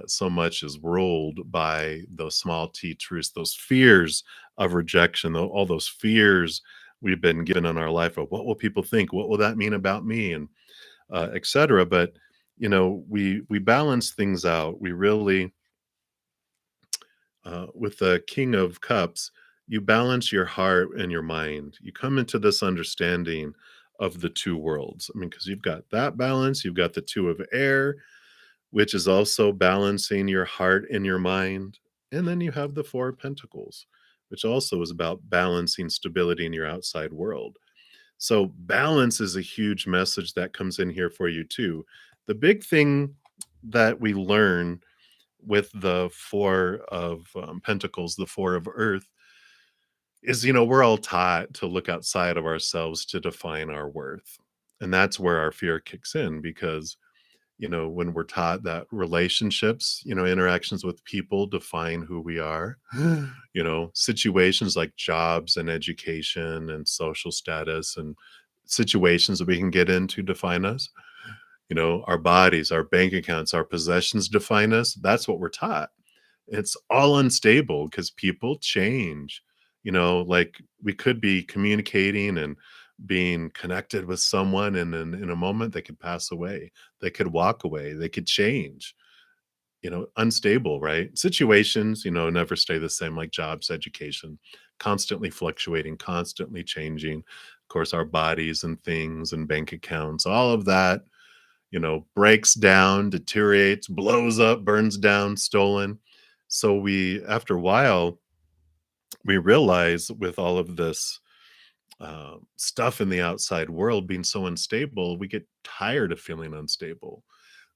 so much is ruled by those small T truths, those fears of rejection, all those fears we've been given in our life of what will people think, what will that mean about me, and etc. But we balance things out. We really, with the King of Cups, you balance your heart and your mind. You come into this understanding of the two worlds. I mean, because you've got that balance, you've got the two of air, which is also balancing your heart and your mind. And then you have the Four of Pentacles, which also is about balancing stability in your outside world. So balance is a huge message that comes in here for you too. The big thing that we learn with the Four of Pentacles, the Four of Earth, is, we're all taught to look outside of ourselves to define our worth. And that's where our fear kicks in because, when we're taught that relationships, interactions with people define who we are, situations like jobs and education and social status and situations that we can get into define us, our bodies, our bank accounts, our possessions define us. That's what we're taught. It's all unstable because people change. Like we could be communicating and being connected with someone, and in a moment they could pass away. They could walk away. They could change. Unstable, right? Situations, never stay the same, like jobs, education, constantly fluctuating, constantly changing. Of course, our bodies and things and bank accounts, all of that, breaks down, deteriorates, blows up, burns down, stolen. So after a while, we realize with all of this stuff in the outside world being so unstable, we get tired of feeling unstable.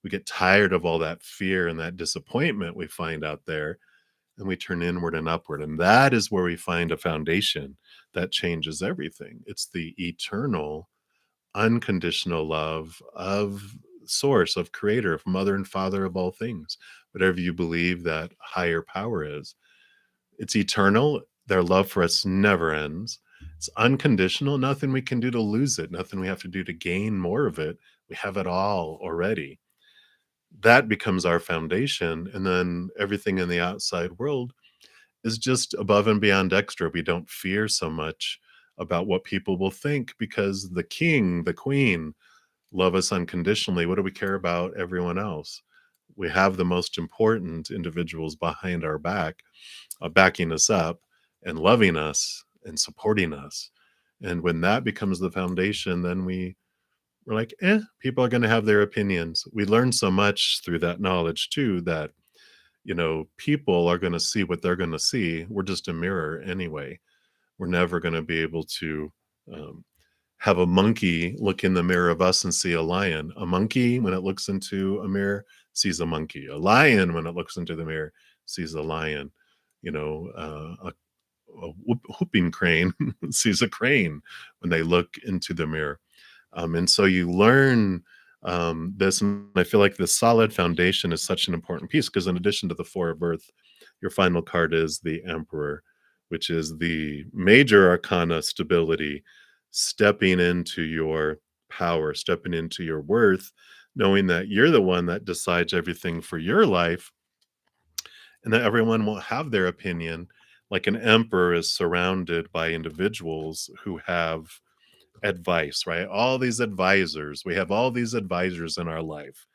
We get tired of all that fear and that disappointment we find out there, and we turn inward and upward. And that is where we find a foundation that changes everything. It's the eternal, unconditional love of source, of creator, of mother and father of all things, whatever you believe that higher power is. It's eternal. Their love for us never ends. It's unconditional. Nothing we can do to lose it, nothing we have to do to gain more of it. We have it all already. That becomes our foundation. And then everything in the outside world is just above and beyond extra. We don't fear so much about what people will think because the king, the queen, love us unconditionally. What do we care about everyone else? We have the most important individuals behind our back, backing us up and loving us and supporting us. And when that becomes the foundation, then we're like, people are going to have their opinions. We learn so much through that knowledge too, that, people are going to see what they're going to see. We're just a mirror anyway. We're never going to be able to um, have a monkey look in the mirror of us and see a lion. A monkey, when it looks into a mirror, sees a monkey. A lion, when it looks into the mirror, sees a lion. A whooping crane sees a crane when they look into the mirror. And so you learn this, and I feel like the solid foundation is such an important piece because, in addition to the Four of Earth, your final card is the Emperor, which is the major arcana stability, stepping into your power, stepping into your worth, knowing that you're the one that decides everything for your life and that everyone will have their opinion. Like an emperor is surrounded by individuals who have advice, right? All these advisors. We have all these advisors in our life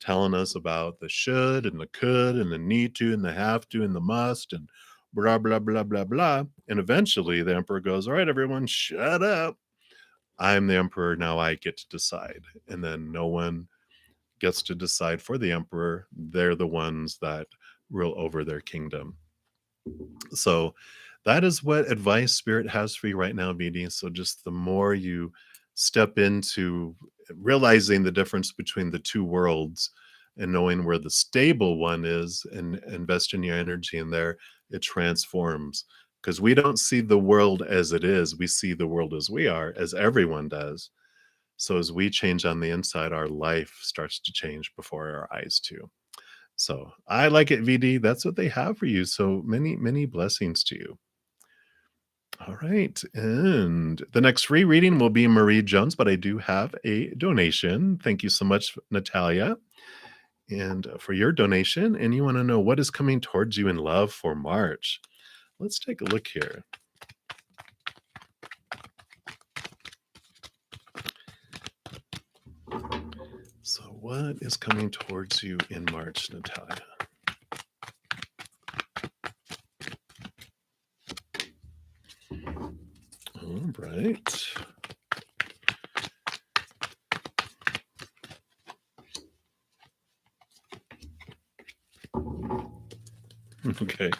telling us about the should and the could and the need to and the have to and the must and blah, blah, blah, blah, blah. And eventually the emperor goes, all right, everyone, shut up. I'm the emperor. Now I get to decide. And then no one gets to decide for the emperor. They're the ones that rule over their kingdom. So that is what advice spirit has for you right now, BD. So just the more you step into realizing the difference between the two worlds and knowing where the stable one is and investing your energy in there, it transforms. Because we don't see the world as it is. We see the world as we are, as everyone does. So as we change on the inside, our life starts to change before our eyes too. So I like it, VD. That's what they have for you. So many, many blessings to you. All right. And the next free reading will be Marie Jones, but I do have a donation. Thank you so much, Natalia, and for your donation. And you want to know what is coming towards you in love for March. Let's take a look here. So what is coming towards you in March, Natalia? All right. Okay.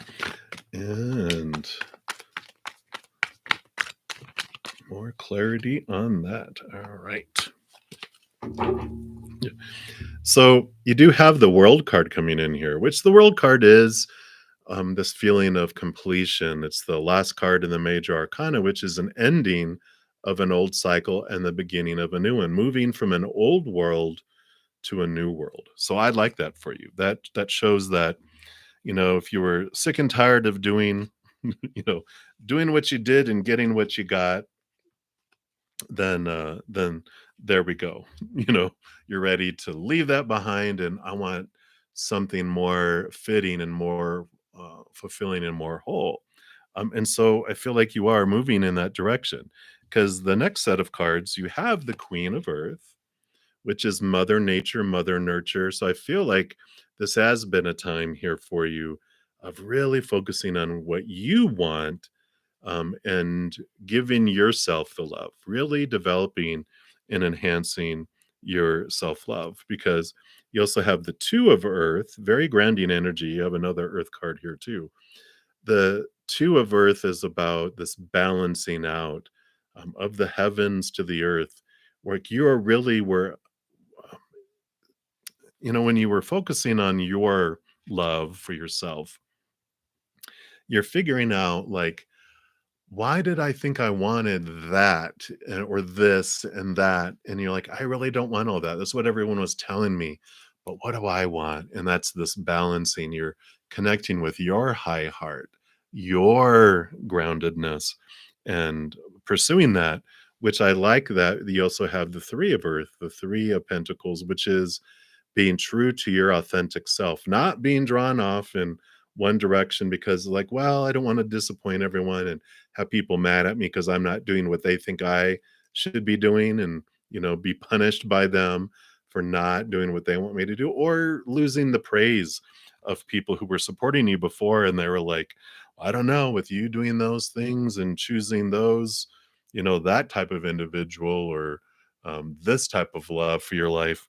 And more clarity on that. All right. So you do have the world card coming in here, which the world card is this feeling of completion. It's the last card in the major arcana, which is an ending of an old cycle and the beginning of a new one, moving from an old world to a new world. So I like that for you. That shows that, if you were sick and tired of doing, you know, doing what you did and getting what you got, then there we go. You're ready to leave that behind, and I want something more fitting and more fulfilling and more whole. And so I feel like you are moving in that direction, because the next set of cards, you have the Queen of Earth, which is Mother Nature, Mother Nurture. So I feel like this has been a time here for you of really focusing on what you want, and giving yourself the love, really developing and enhancing your self love. Because you also have the Two of Earth, very grounding energy. You have another Earth card here, too. The Two of Earth is about this balancing out, of the heavens to the earth, where you are really where, um, when you were focusing on your love for yourself, you're figuring out, like, why did I think I wanted that, or this and that? And you're like, I really don't want all that. That's what everyone was telling me. But what do I want? And that's this balancing. You're connecting with your high heart, your groundedness, and pursuing that, which I like that you also have the Three of Earth, the Three of Pentacles, which is being true to your authentic self, not being drawn off in one direction because, like, well, I don't want to disappoint everyone and have people mad at me because I'm not doing what they think I should be doing, and be punished by them for not doing what they want me to do, or losing the praise of people who were supporting you before, and they were like, I don't know, with you doing those things and choosing those, that type of individual, or this type of love for your life,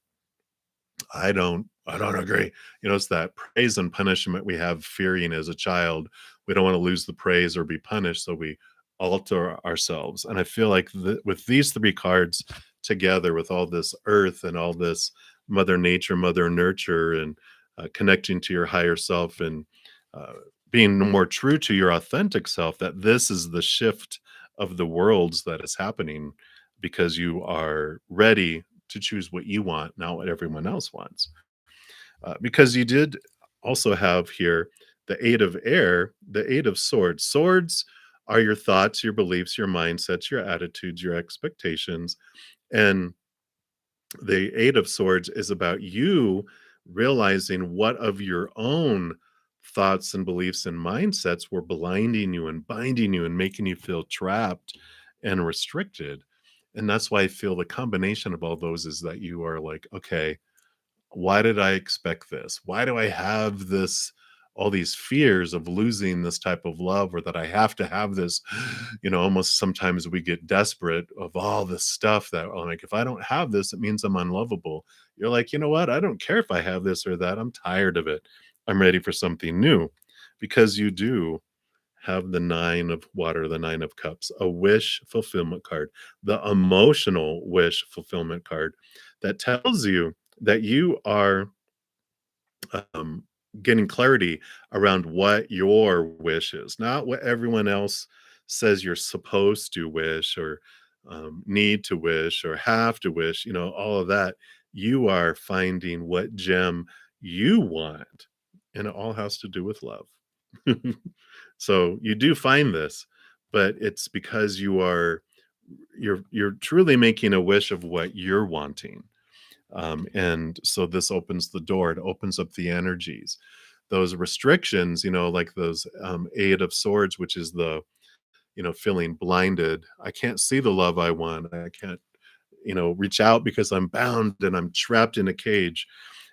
I don't agree. It's that praise and punishment we have fearing as a child. We don't want to lose the praise or be punished, so we alter ourselves. And I feel like with these three cards together, with all this earth and all this Mother Nature, Mother Nurture, and connecting to your higher self, and uh, being more true to your authentic self, that this is the shift of the worlds that is happening, because you are ready to choose what you want, not what everyone else wants. Because you did also have here the Eight of Air, the Eight of Swords. Swords are your thoughts, your beliefs, your mindsets, your attitudes, your expectations. And the Eight of Swords is about you realizing what of your own thoughts and beliefs and mindsets were blinding you and binding you and making you feel trapped and restricted. And that's why I feel the combination of all those is that you are like, okay, why did I expect this? Why do I have this, all these fears of losing this type of love, or that I have to have this? Almost sometimes we get desperate of all this stuff that, oh, like, if I don't have this, it means I'm unlovable. You're like, you know what? I don't care if I have this or that. I'm tired of it. I'm ready for something new, because you do have the Nine of Water, the Nine of Cups, a wish fulfillment card, the emotional wish fulfillment card, that tells you that you are, um, getting clarity around what your wish is, not what everyone else says you're supposed to wish, or need to wish, or have to wish, all of that. You are finding what gem you want, and it all has to do with love. So you do find this, but it's because you're truly making a wish of what you're wanting. And so this opens the door, it opens up the energies. Those restrictions, like those, Eight of Swords, which is the, feeling blinded. I can't see the love I want. I can't, reach out because I'm bound and I'm trapped in a cage.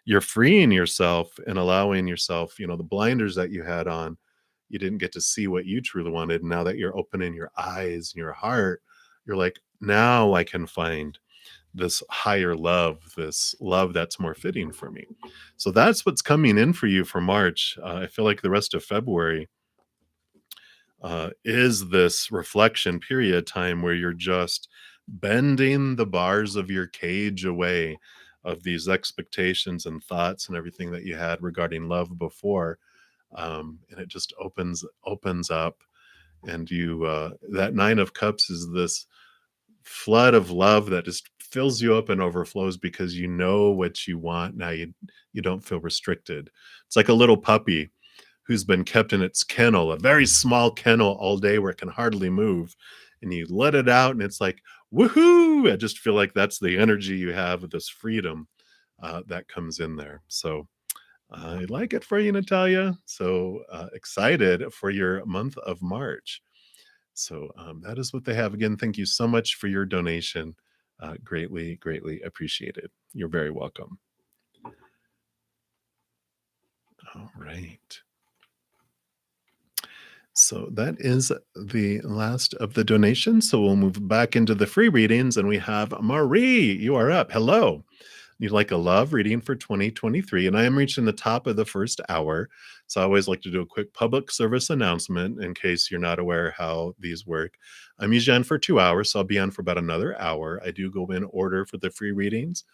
You're freeing yourself and allowing yourself, the blinders that you had on, you didn't get to see what you truly wanted. Now that you're opening your eyes and your heart, you're like, now I can find this higher love, this love that's more fitting for me. So that's what's coming in for you for March. I feel like the rest of February is this reflection period time where you're just bending the bars of your cage away, of these expectations and thoughts and everything that you had regarding love before. and it just opens up, and you that Nine of Cups is this flood of love that just fills you up and overflows because you know what you want. Now you don't feel restricted. It's like a little puppy who's been kept in its kennel, a very small kennel all day where it can hardly move. And you let it out and it's like, woohoo! I just feel like that's the energy you have of this freedom that comes in there. So I like it for you, Natalia. So excited for your month of March. So that is what they have. Again, thank you so much for your donation. Greatly, greatly appreciated. You're very welcome. All right. So that is the last of the donations. So we'll move back into the free readings, and we have Marie. You are up. Hello. You'd like a love reading for 2023, and I am reaching the top of the first hour. So I always like to do a quick public service announcement in case you're not aware how these work. I'm usually on for 2 hours, so I'll be on for about another hour. I do go in order for the free readings.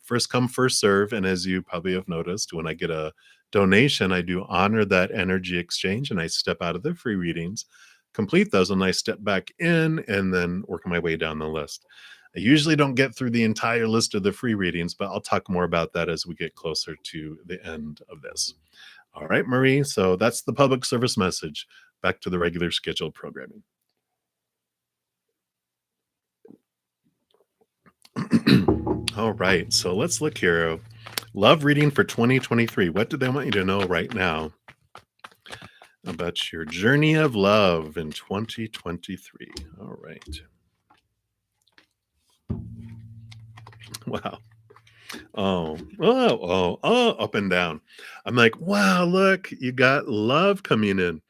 First come, first serve. And as you probably have noticed, when I get a donation, I do honor that energy exchange and I step out of the free readings, complete those, and I step back in and then work my way down the list. I usually don't get through the entire list of the free readings, but I'll talk more about that as we get closer to the end of this. All right, Marie. So that's the public service message. Back to the regular scheduled programming. All right. So let's look here. Love reading for 2023. What do they want you to know right now about your journey of love in 2023? All right. Wow. Up and down. I'm like, wow, look, you got love coming in.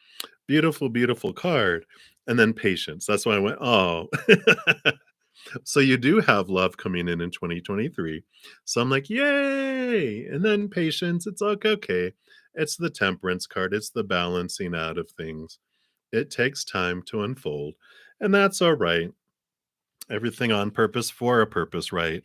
Beautiful, beautiful card. And then patience. That's why I went, oh. So you do have love coming in 2023. So I'm like, yay. And then patience. It's like, okay. It's the temperance card. It's the balancing out of things. It takes time to unfold. And that's all right. Everything on purpose for a purpose, right?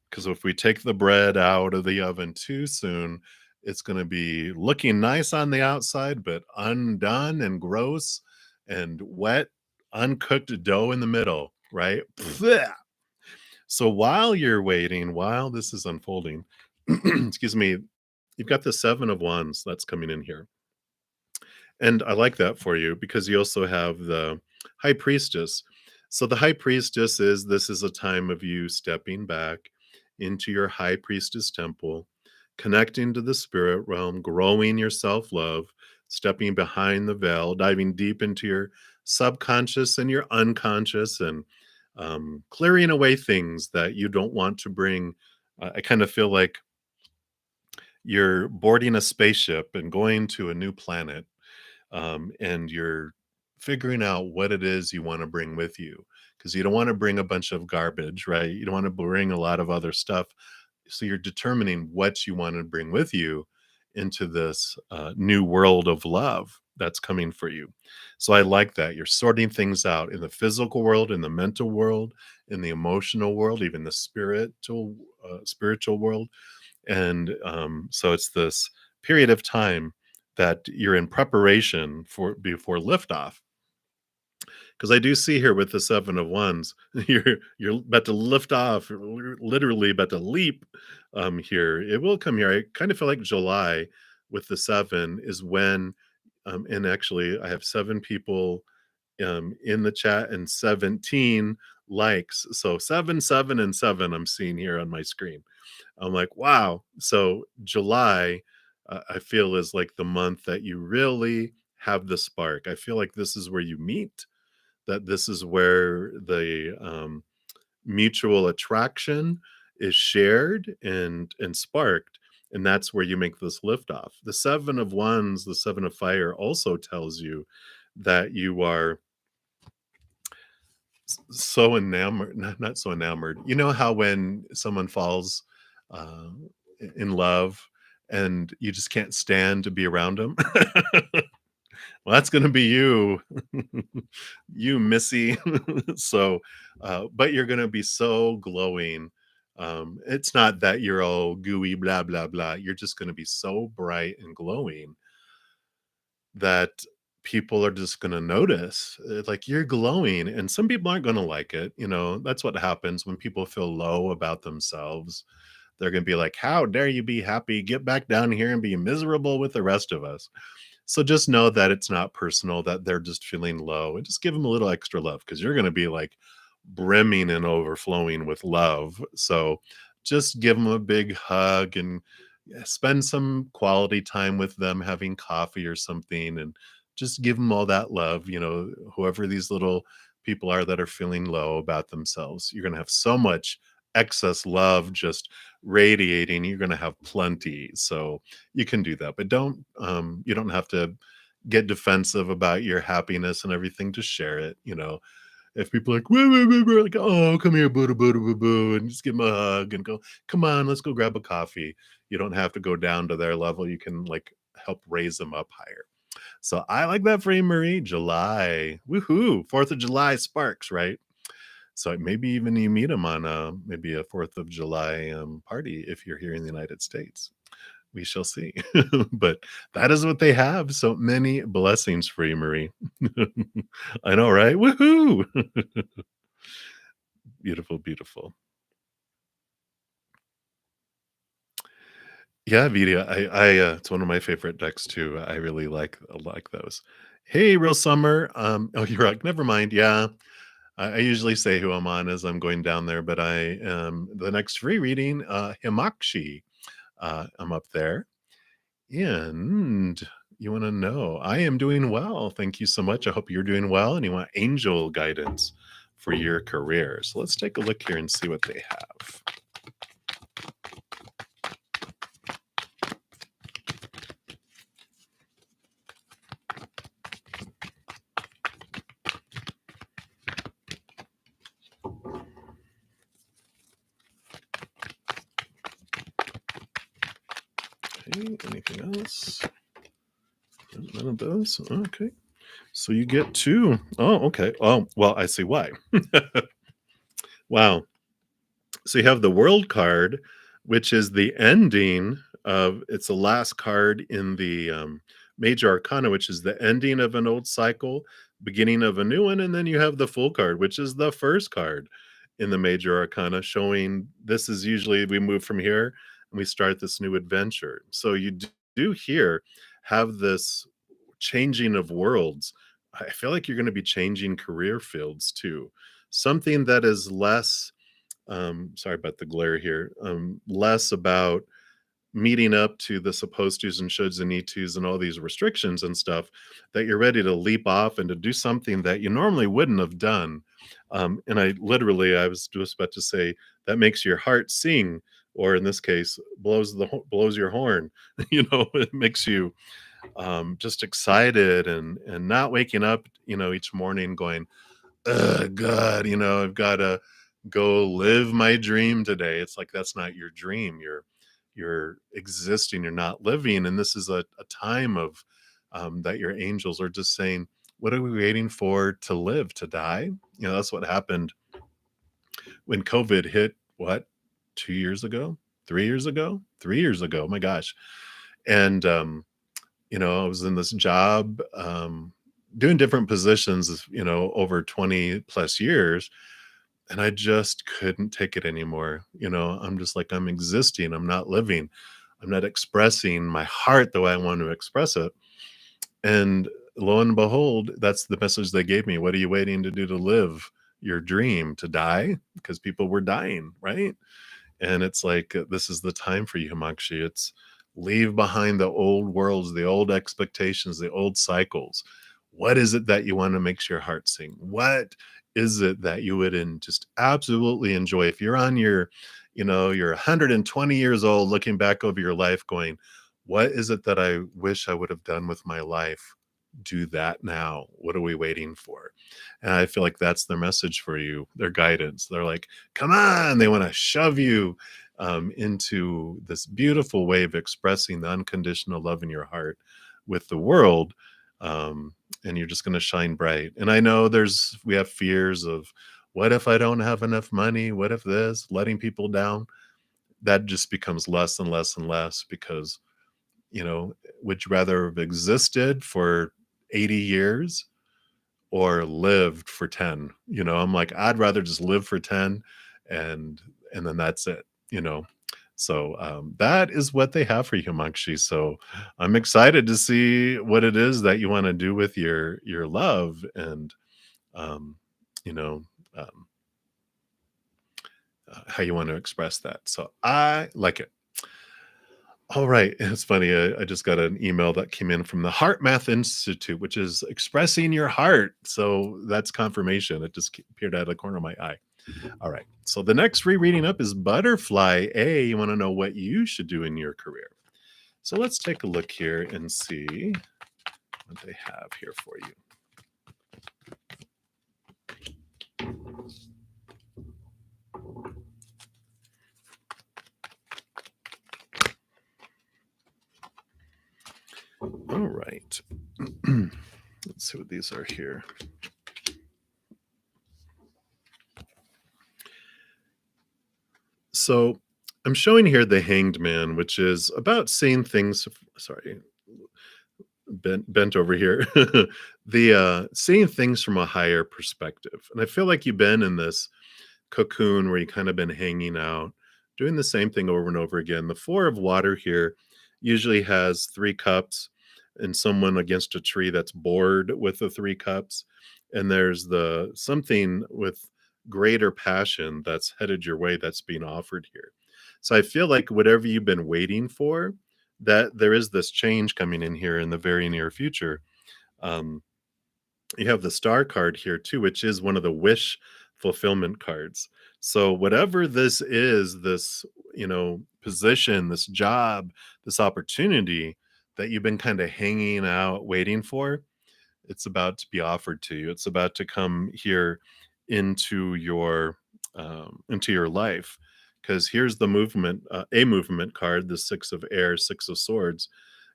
Because if we take the bread out of the oven too soon, it's going to be looking nice on the outside, but undone and gross and wet, uncooked dough in the middle, right? Blech. So while you're waiting, while this is unfolding, excuse me, you've got the Seven of Wands that's coming in here. And I like that for you because you also have the High Priestess. So the High Priestess is this is a time of you stepping back into your High Priestess temple, connecting to the spirit realm, growing your self love, stepping behind the veil, diving deep into your subconscious and your unconscious, and clearing away things that you don't want to bring. I kind of feel like you're boarding a spaceship and going to a new planet, and you're figuring out what it is you want to bring with you because you don't want to bring a bunch of garbage, right? You don't want to bring a lot of other stuff. So you're determining what you want to bring with you into this new world of love that's coming for you. So I like that you're sorting things out in the physical world, in the mental world, in the emotional world, even the spiritual world. And so it's this period of time that you're in preparation for before liftoff. Because I do see here with the Seven of Wands, you're about to lift off, you're literally about to leap here. It will come here. I kind of feel like July with the seven is when, and actually I have seven people in the chat and 17 likes. So 7, 7, and 7 I'm seeing here on my screen. I'm like, wow. So July, I feel is like the month that you really have the spark. I feel like this is where you meet, that this is where the mutual attraction is shared and sparked. And that's where you make this liftoff. The Seven of Wands, the Seven of Fire also tells you that you are so enamored, not so enamored. You know how when someone falls uh, in love and you just can't stand to be around them? Well, that's going to be you, you Missy. So, but you're going to be so glowing. It's not that you're all gooey, blah, blah, blah. You're just going to be so bright and glowing that people are just going to notice. Like, you're glowing, and some people aren't going to like it. That's what happens when people feel low about themselves. They're going to be like, how dare you be happy? Get back down here and be miserable with the rest of us. So just know that it's not personal, that they're just feeling low, and just give them a little extra love, because you're going to be like brimming and overflowing with love. So just give them a big hug, and spend some quality time with them, having coffee or something, and just give them all that love. Whoever these little people are that are feeling low about themselves, you're going to have so much excess love just radiating. You're going to have plenty. So you can do that, but you don't have to get defensive about your happiness and everything. Just share it. If people are like, "Woo, woo, woo, woo," like, "Oh, come here, boo, boo, boo, boo," and just give them a hug and go, "Come on, let's go grab a coffee." You don't have to go down to their level. You can like help raise them up higher. So I like that for you, Marie. July, woohoo! 4th of July sparks, right? So maybe even you meet them on maybe a 4th of July party if you're here in the United States. We shall see. But that is what they have. So many blessings for you, Marie. I know, right? Woohoo! Beautiful, beautiful. Yeah, Vidya, it's one of my favorite decks too. I really like those. Hey, real summer. Oh, you're like, never mind. Yeah, I usually say who I'm on as I'm going down there, but I am the next free reading. Himakshi. I'm up there, and you want to know I am doing well. Thank you so much. I hope you're doing well, and you want angel guidance for your career. So let's take a look here and see what they have. Okay, anything else? None of those. Okay. So you get two. Oh, okay. Oh, well, I see why. Wow. So you have the world card, which is the ending of it's the last card in the major arcana, which is the ending of an old cycle, beginning of a new one. And then you have the full card, which is the first card in the major arcana, showing this is usually we move from here and we start this new adventure. So you do here have this changing of worlds. I feel like you're going to be changing career fields too. Something that is less sorry about the glare here, less about meeting up to the supposed to's and shoulds and need to's and all these restrictions and stuff, that you're ready to leap off and to do something that you normally wouldn't have done. And I was just about to say that makes your heart sing, or in this case, blows your horn. It makes you just excited, and not waking up, each morning going, "Ugh, God, I've gotta go live my dream today." It's like that's not your dream. You're existing, you're not living. And this is a time of that your angels are just saying, what are we waiting for to live, to die? That's what happened when COVID hit, what, 2 years ago, 3 years ago, 3 years ago. My gosh. And I was in this job, doing different positions, over 20 plus years, and I just couldn't take it anymore. I'm just like, I'm existing, I'm not living, I'm not expressing my heart the way I want to express it. And lo and behold, that's the message they gave me. What are you waiting to do to live your dream? To die? Because people were dying, right? And it's like, this is the time for you, Himakshi. It's leave behind the old worlds, the old expectations, the old cycles. What is it that you want to make your heart sing? What is it that you would just absolutely enjoy? If you're on you're 120 years old, looking back over your life going, what is it that I wish I would have done with my life? Do that now. What are we waiting for? And I feel like that's their message for you, their guidance. They're like, come on. They want to shove you into this beautiful way of expressing the unconditional love in your heart with the world. And you're just going to shine bright. And I know we have fears of, what if I don't have enough money? What if this, letting people down? That just becomes less and less and less, because, you know, would you rather have existed for 80 years or lived for 10? I'm like, I'd rather just live for 10, and then that's it, you know. So that is what they have for you, Himakshi. So I'm excited to see what it is that you want to do with your love, and um, you know um, how you want to express that. So I like it. All right. It's funny. I just got an email that came in from the Heart Math Institute, which is expressing your heart. So that's confirmation. It just appeared out of the corner of my eye. All right. So the next rereading up is Butterfly A. You want to know what you should do in your career. So let's take a look here and see what they have here for you. All right. Let's see what these are here. So I'm showing here the Hanged Man, which is about seeing things. Sorry, bent over here. The seeing things from a higher perspective, and I feel like you've been in this cocoon where you kind of been hanging out, doing the same thing over and over again. The Four of Water here usually has 3 cups and someone against a tree that's bored with the 3 cups. And there's the something with greater passion that's headed your way that's being offered here. So I feel like whatever you've been waiting for, that there is this change coming in here in the very near future. Um, you have the star card here too, which is one of the wish fulfillment cards. So whatever this is, this, position, this job, this opportunity that you've been kind of hanging out waiting for, it's about to be offered to you. It's about to come here into your life. Because here's the movement, a movement card, the Six of Air, Six of Swords.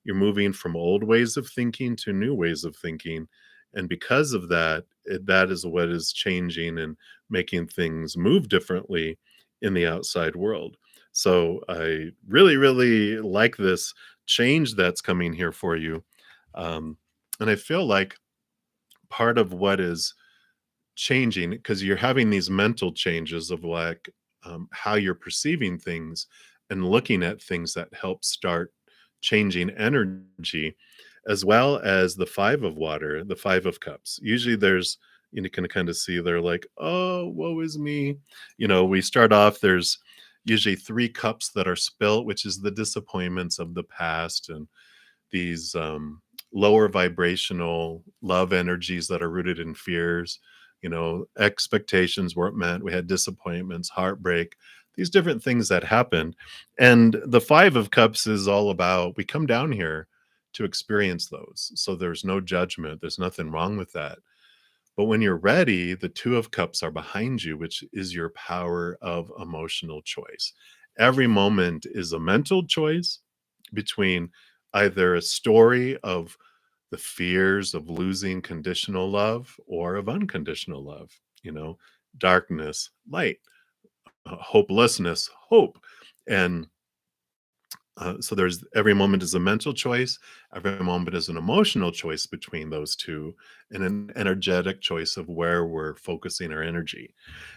You're moving from old ways of thinking to new ways of thinking, and because of that, that is what is changing and making things move differently in the outside world. So I really, really like this change that's coming here for you. And I feel like part of what is changing, because you're having these mental changes of like how you're perceiving things and looking at things that help start changing energy, as well as the Five of Water, the Five of Cups. Usually there's, you can kind of see they're like, oh, woe is me. We start off, there's usually 3 cups that are spilt, which is the disappointments of the past, and these lower vibrational love energies that are rooted in fears. Expectations weren't met. We had disappointments, heartbreak, these different things that happened. And the Five of Cups is all about, we come down here to experience those. So there's no judgment. There's nothing wrong with that. But when you're ready, the Two of Cups are behind you, which is your power of emotional choice. Every moment is a mental choice between either a story of the fears of losing conditional love or of unconditional love, darkness, light, hopelessness, hope. And so there's, every moment is a mental choice, every moment is an emotional choice between those two, and an energetic choice of where we're focusing our energy.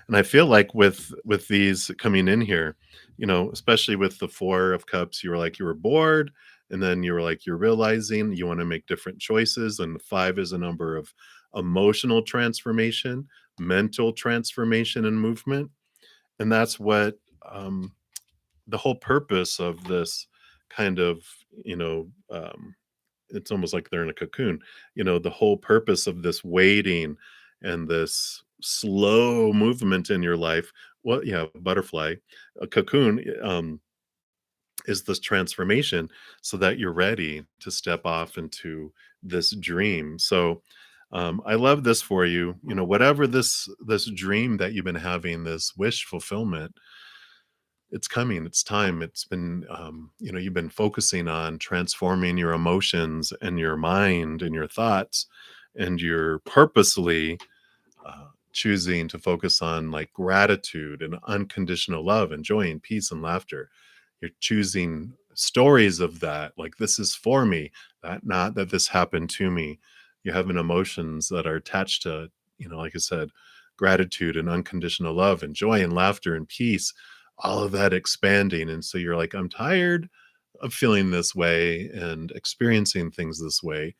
And I feel like with these coming in here, especially with the Four of Cups, you were like, you were bored, and then you were like, you're realizing you want to make different choices. And 5 is a number of emotional transformation, mental transformation, and movement. And that's what the whole purpose of this kind of, it's almost like they're in a cocoon. The whole purpose of this waiting and this slow movement in your life, well, yeah, butterfly, a cocoon, is this transformation, so that you're ready to step off into this dream. So I love this for you. Whatever this dream that you've been having, this wish fulfillment, it's coming, it's time. It's been you've been focusing on transforming your emotions and your mind and your thoughts, and you're purposely choosing to focus on like gratitude and unconditional love and joy and peace and laughter. You're choosing stories of that, like this is for me, that not that this happened to me. You have an emotions that are attached to, like I said, gratitude and unconditional love and joy and laughter and peace, all of that expanding. And so you're like, I'm tired of feeling this way and experiencing things this way,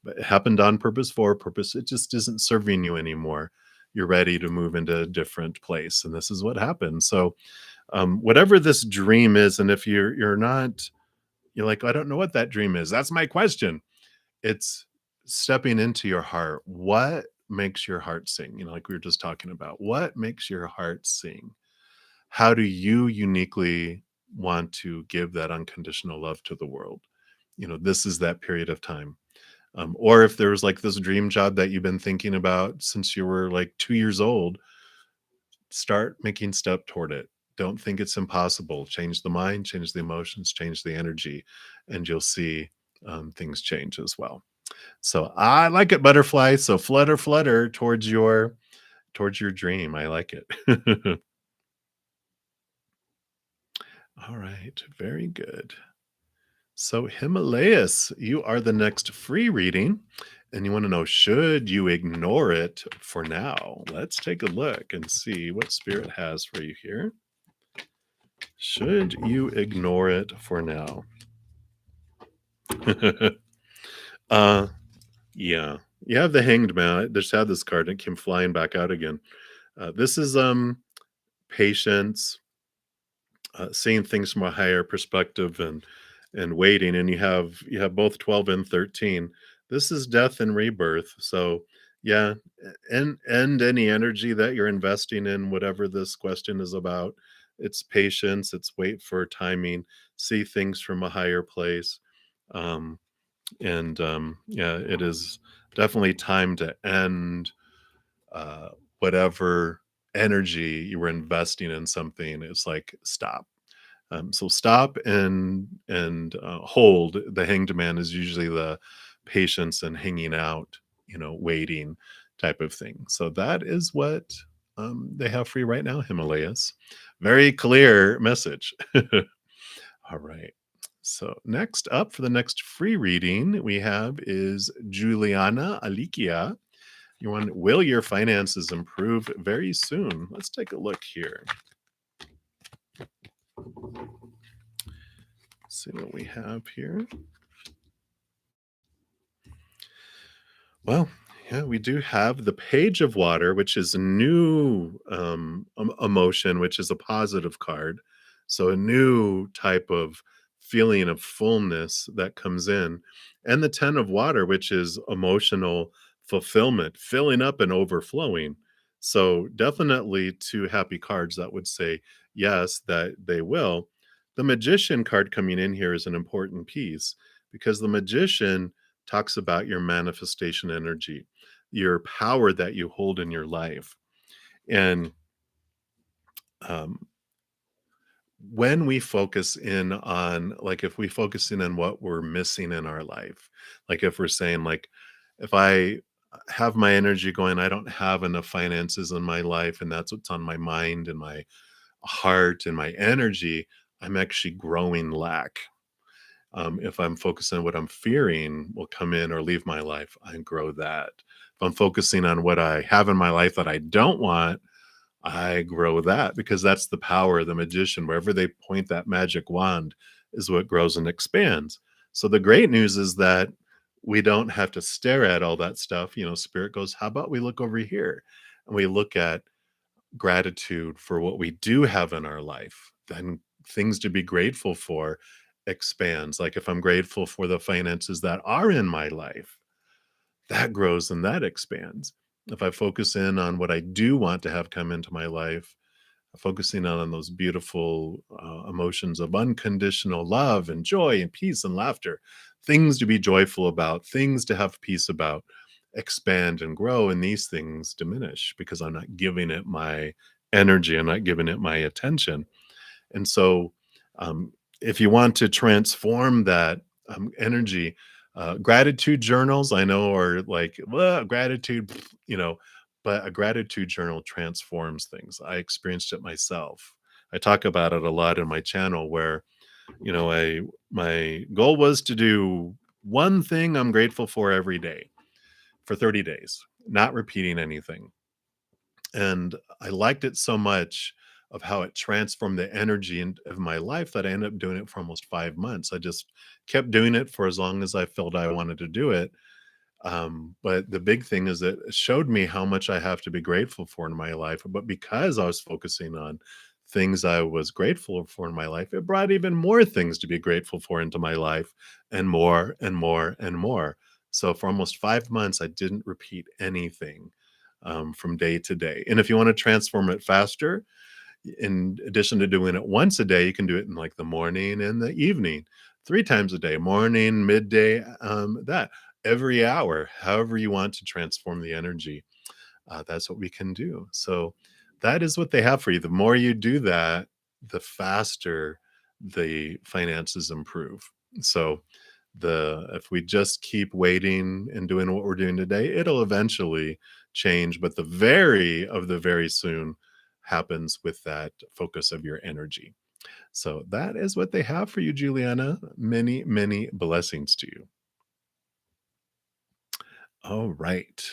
but it happened on purpose, for a purpose. It just isn't serving you anymore. You're ready to move into a different place. And this is what happened. So whatever this dream is, and if you're not, you're like, I don't know what that dream is. That's my question. It's stepping into your heart. What makes your heart sing? Like we were just talking about. What makes your heart sing? How do you uniquely want to give that unconditional love to the world? This is that period of time. Or if there's like this dream job that you've been thinking about since you were like 2 years old, start making step toward it. Don't think it's impossible. Change the mind, change the emotions, change the energy, and you'll see things change as well. So I like it, butterfly. So flutter, flutter towards your dream. I like it. All right, very good. So Himalayas, you are the next free reading, and you want to know, should you ignore it for now? Let's take a look and see what Spirit has for you here. Should you ignore it for now? uh yeah. You have the Hanged Man. I just had this card and it came flying back out again. This is patience, seeing things from a higher perspective, and waiting. And you have both 12 and 13. This is death and rebirth. So yeah, and any energy that you're investing in whatever this question is about, it's patience, it's wait for timing, see things from a higher place. And yeah, it is definitely time to end uh whatever energy you were investing in something. It's like, stop. So stop and hold. The Hanged Man is usually the patience and hanging out, waiting type of thing. So that is what they have for you right now, Himalayas. Very clear message. All right. So next up for the next free reading we have is Juliana Alikia. You want, will your finances improve very soon? Let's take a look here. See what we have here. Well, yeah, we do have the Page of Water, which is a new emotion, which is a positive card. So a new type of feeling of fullness that comes in. And the Ten of Water, which is emotional fulfillment, filling up and overflowing. So definitely two happy cards that would say yes, that they will. The Magician card coming in here is an important piece, because the Magician talks about your manifestation energy, your power that you hold in your life. And um, when we focus in on, like, if we focus in on what we're missing in our life, like if we're saying, like, if I have my energy going, I don't have enough finances in my life, and that's what's on my mind and my heart and my energy, I'm actually growing lack. If I'm focusing on what I'm fearing will come in or leave my life, I grow that. If I'm focusing on what I have in my life that I don't want, I grow that, because that's the power of the Magician. Wherever they point that magic wand is what grows and expands. So the great news is that we don't have to stare at all that stuff. Spirit goes, how about we look over here and we look at gratitude for what we do have in our life? Then things to be grateful for expands. Like if I'm grateful for the finances that are in my life, that grows and that expands. If I focus in on what I do want to have come into my life, focusing on those beautiful emotions of unconditional love and joy and peace and laughter, things to be joyful about, things to have peace about, expand and grow. And these things diminish because I'm not giving it my energy, I'm not giving it my attention. And so, if you want to transform that energy, gratitude journals, I know, are like, well, gratitude, but a gratitude journal transforms things. I experienced it myself. I talk about it a lot in my channel, where My goal was to do one thing I'm grateful for every day for 30 days, not repeating anything. And I liked it so much of how it transformed the energy of my life that I ended up doing it for almost 5 months. I just kept doing it for as long as I felt I wanted to do it. But the big thing is that it showed me how much I have to be grateful for in my life. But because I was focusing on things I was grateful for in my life, it brought even more things to be grateful for into my life, and more and more and more. So for almost 5 months, I didn't repeat anything from day to day. And if you want to transform it faster, in addition to doing it once a day, you can do it in like the morning and the evening, 3 times a day, morning, midday, that every hour, however you want to transform the energy. That's what we can do. So that is what they have for you. The more you do that, the faster the finances improve. So the if we just keep waiting and doing what we're doing today, it'll eventually change. But the very soon happens with that focus of your energy. So that is what they have for you, Juliana. Many, many blessings to you. All right.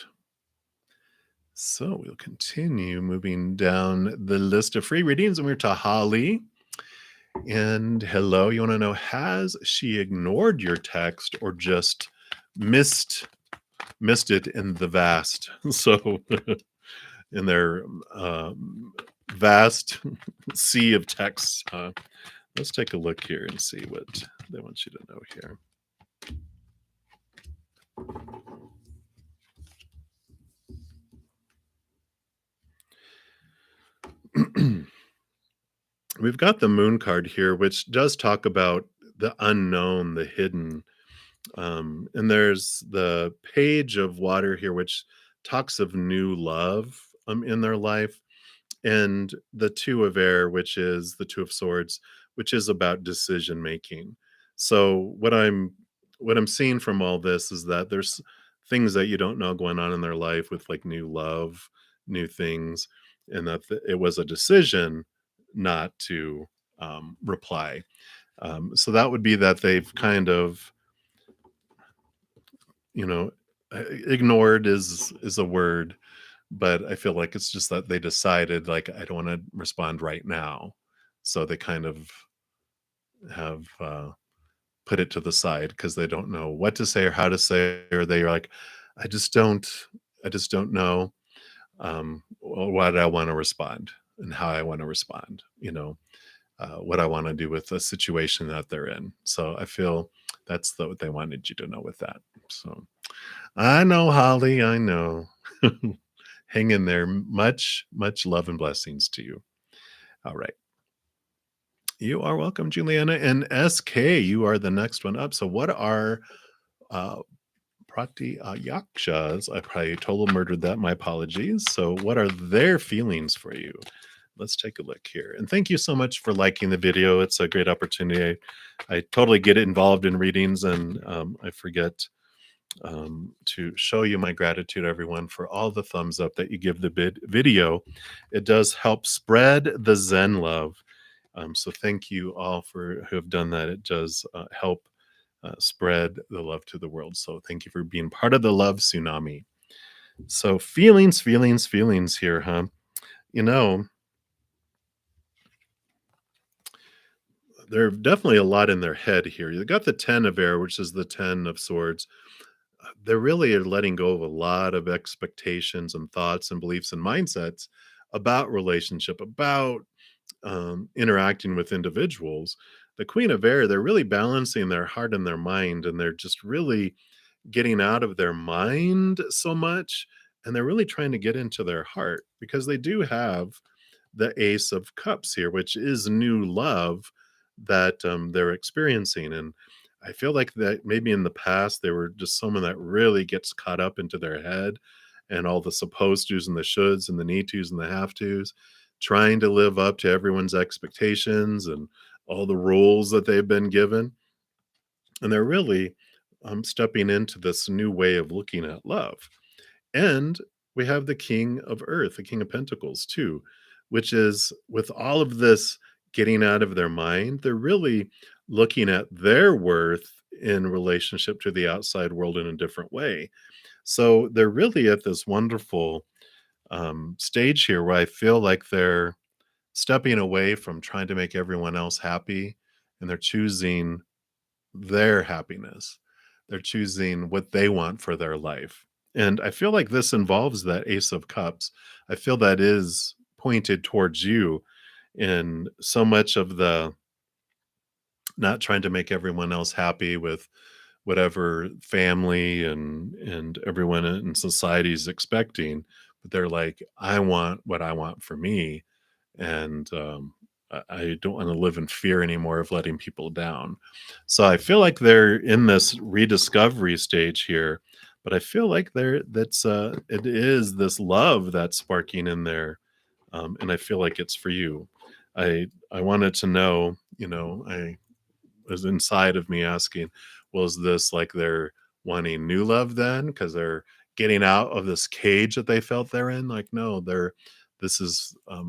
So we'll continue moving down the list of free readings, and we're to Holly. And hello, you want to know, has she ignored your text or just missed it in the vast? So in their vast sea of texts. Let's take a look here and see what they want you to know here. We've got the moon card here, which does talk about the unknown, the hidden. And there's the page of water here, which talks of new love in their life. And the two of air, which is the two of swords, which is about decision making. So what I'm seeing from all this is that there's things that you don't know going on in their life with like new love, new things, and that it was a decision not to reply. So that would be that they've kind of, you know, ignored is a word, but I feel like it's just that they decided like I don't want to respond right now, so they kind of have put it to the side because they don't know what to say or how to say, or they're like, I just don't, I just don't know what I want to respond and how I want to respond. What I want to do with the situation that they're in. So I feel that's what they wanted you to know with that. So I know, Holly, I know. Hang in there. Much, much love and blessings to you. All right. You are welcome, Juliana. And SK, you are the next one up. So what are uh Pratyayakshas? I probably total murdered that. My apologies. So what are their feelings for you? Let's take a look here. And thank you so much for liking the video. It's a great opportunity. I totally get involved in readings, and I forget to show you my gratitude, everyone, for all the thumbs up that you give the video. It does help spread the Zen love. So thank you all for who have done that. It does help spread the love to the world. So thank you for being part of the love tsunami. So feelings, feelings, feelings here, huh? You know, there are definitely a lot in their head here. You got the 10 of air, which is the 10 of swords. They really are letting go of a lot of expectations and thoughts and beliefs and mindsets about relationship, about interacting with individuals. The Queen of Air, they're really balancing their heart and their mind, and they're just really getting out of their mind so much, and they're really trying to get into their heart because they do have the Ace of Cups here, which is new love that they're experiencing. And I feel like that maybe in the past they were just someone that really gets caught up into their head and all the supposed tos and the shoulds and the need tos and the have tos, trying to live up to everyone's expectations and all the rules that they've been given. And they're really stepping into this new way of looking at love. And we have the King of Earth, the King of Pentacles, too, which is with all of this getting out of their mind. They're really looking at their worth in relationship to the outside world in a different way. So they're really at this wonderful stage here where I feel like they're stepping away from trying to make everyone else happy, and they're choosing their happiness. They're choosing what they want for their life. And I feel like this involves that Ace of Cups. I feel that is pointed towards you in so much of the not trying to make everyone else happy with whatever family and everyone in society is expecting, but they're like, I want what I want for me, and I don't want to live in fear anymore of letting people down. So I feel like they're in this rediscovery stage here, but I feel like it is this love that's sparking in there, and I feel like it's for you. I wanted to know, I was inside of me asking, well, is this like they're wanting new love then? Because they're getting out of this cage that they felt they're in? Like, no, this is a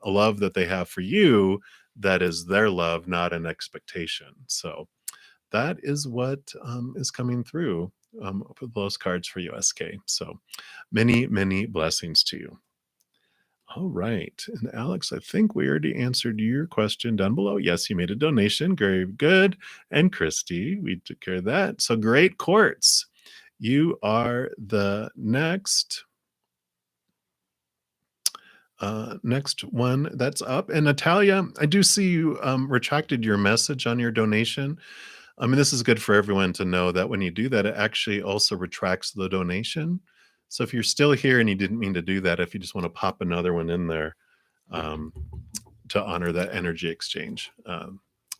love that they have for you that is their love, not an expectation. So that is what is coming through for those cards for you, SK. So many, many blessings to you. All right. And Alex, I think we already answered your question down below. Yes, you made a donation. Very good. And Christy, we took care of that. So great quartz. You are the next one that's up. And Natalia, I do see you retracted your message on your donation. I mean, this is good for everyone to know that when you do that, it actually also retracts the donation. So if you're still here and you didn't mean to do that, if you just want to pop another one in there um, to honor that energy exchange,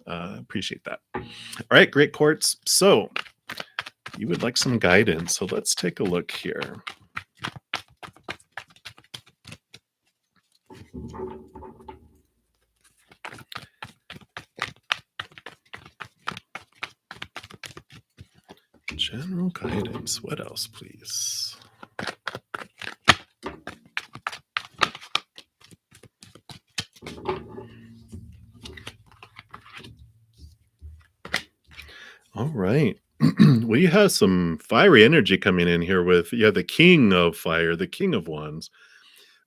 appreciate that. All right, great quartz. So you would like some guidance. So let's take a look here. General guidance. What else, please? All right. Well, you have some fiery energy coming in here with the King of Fire, the King of Wands,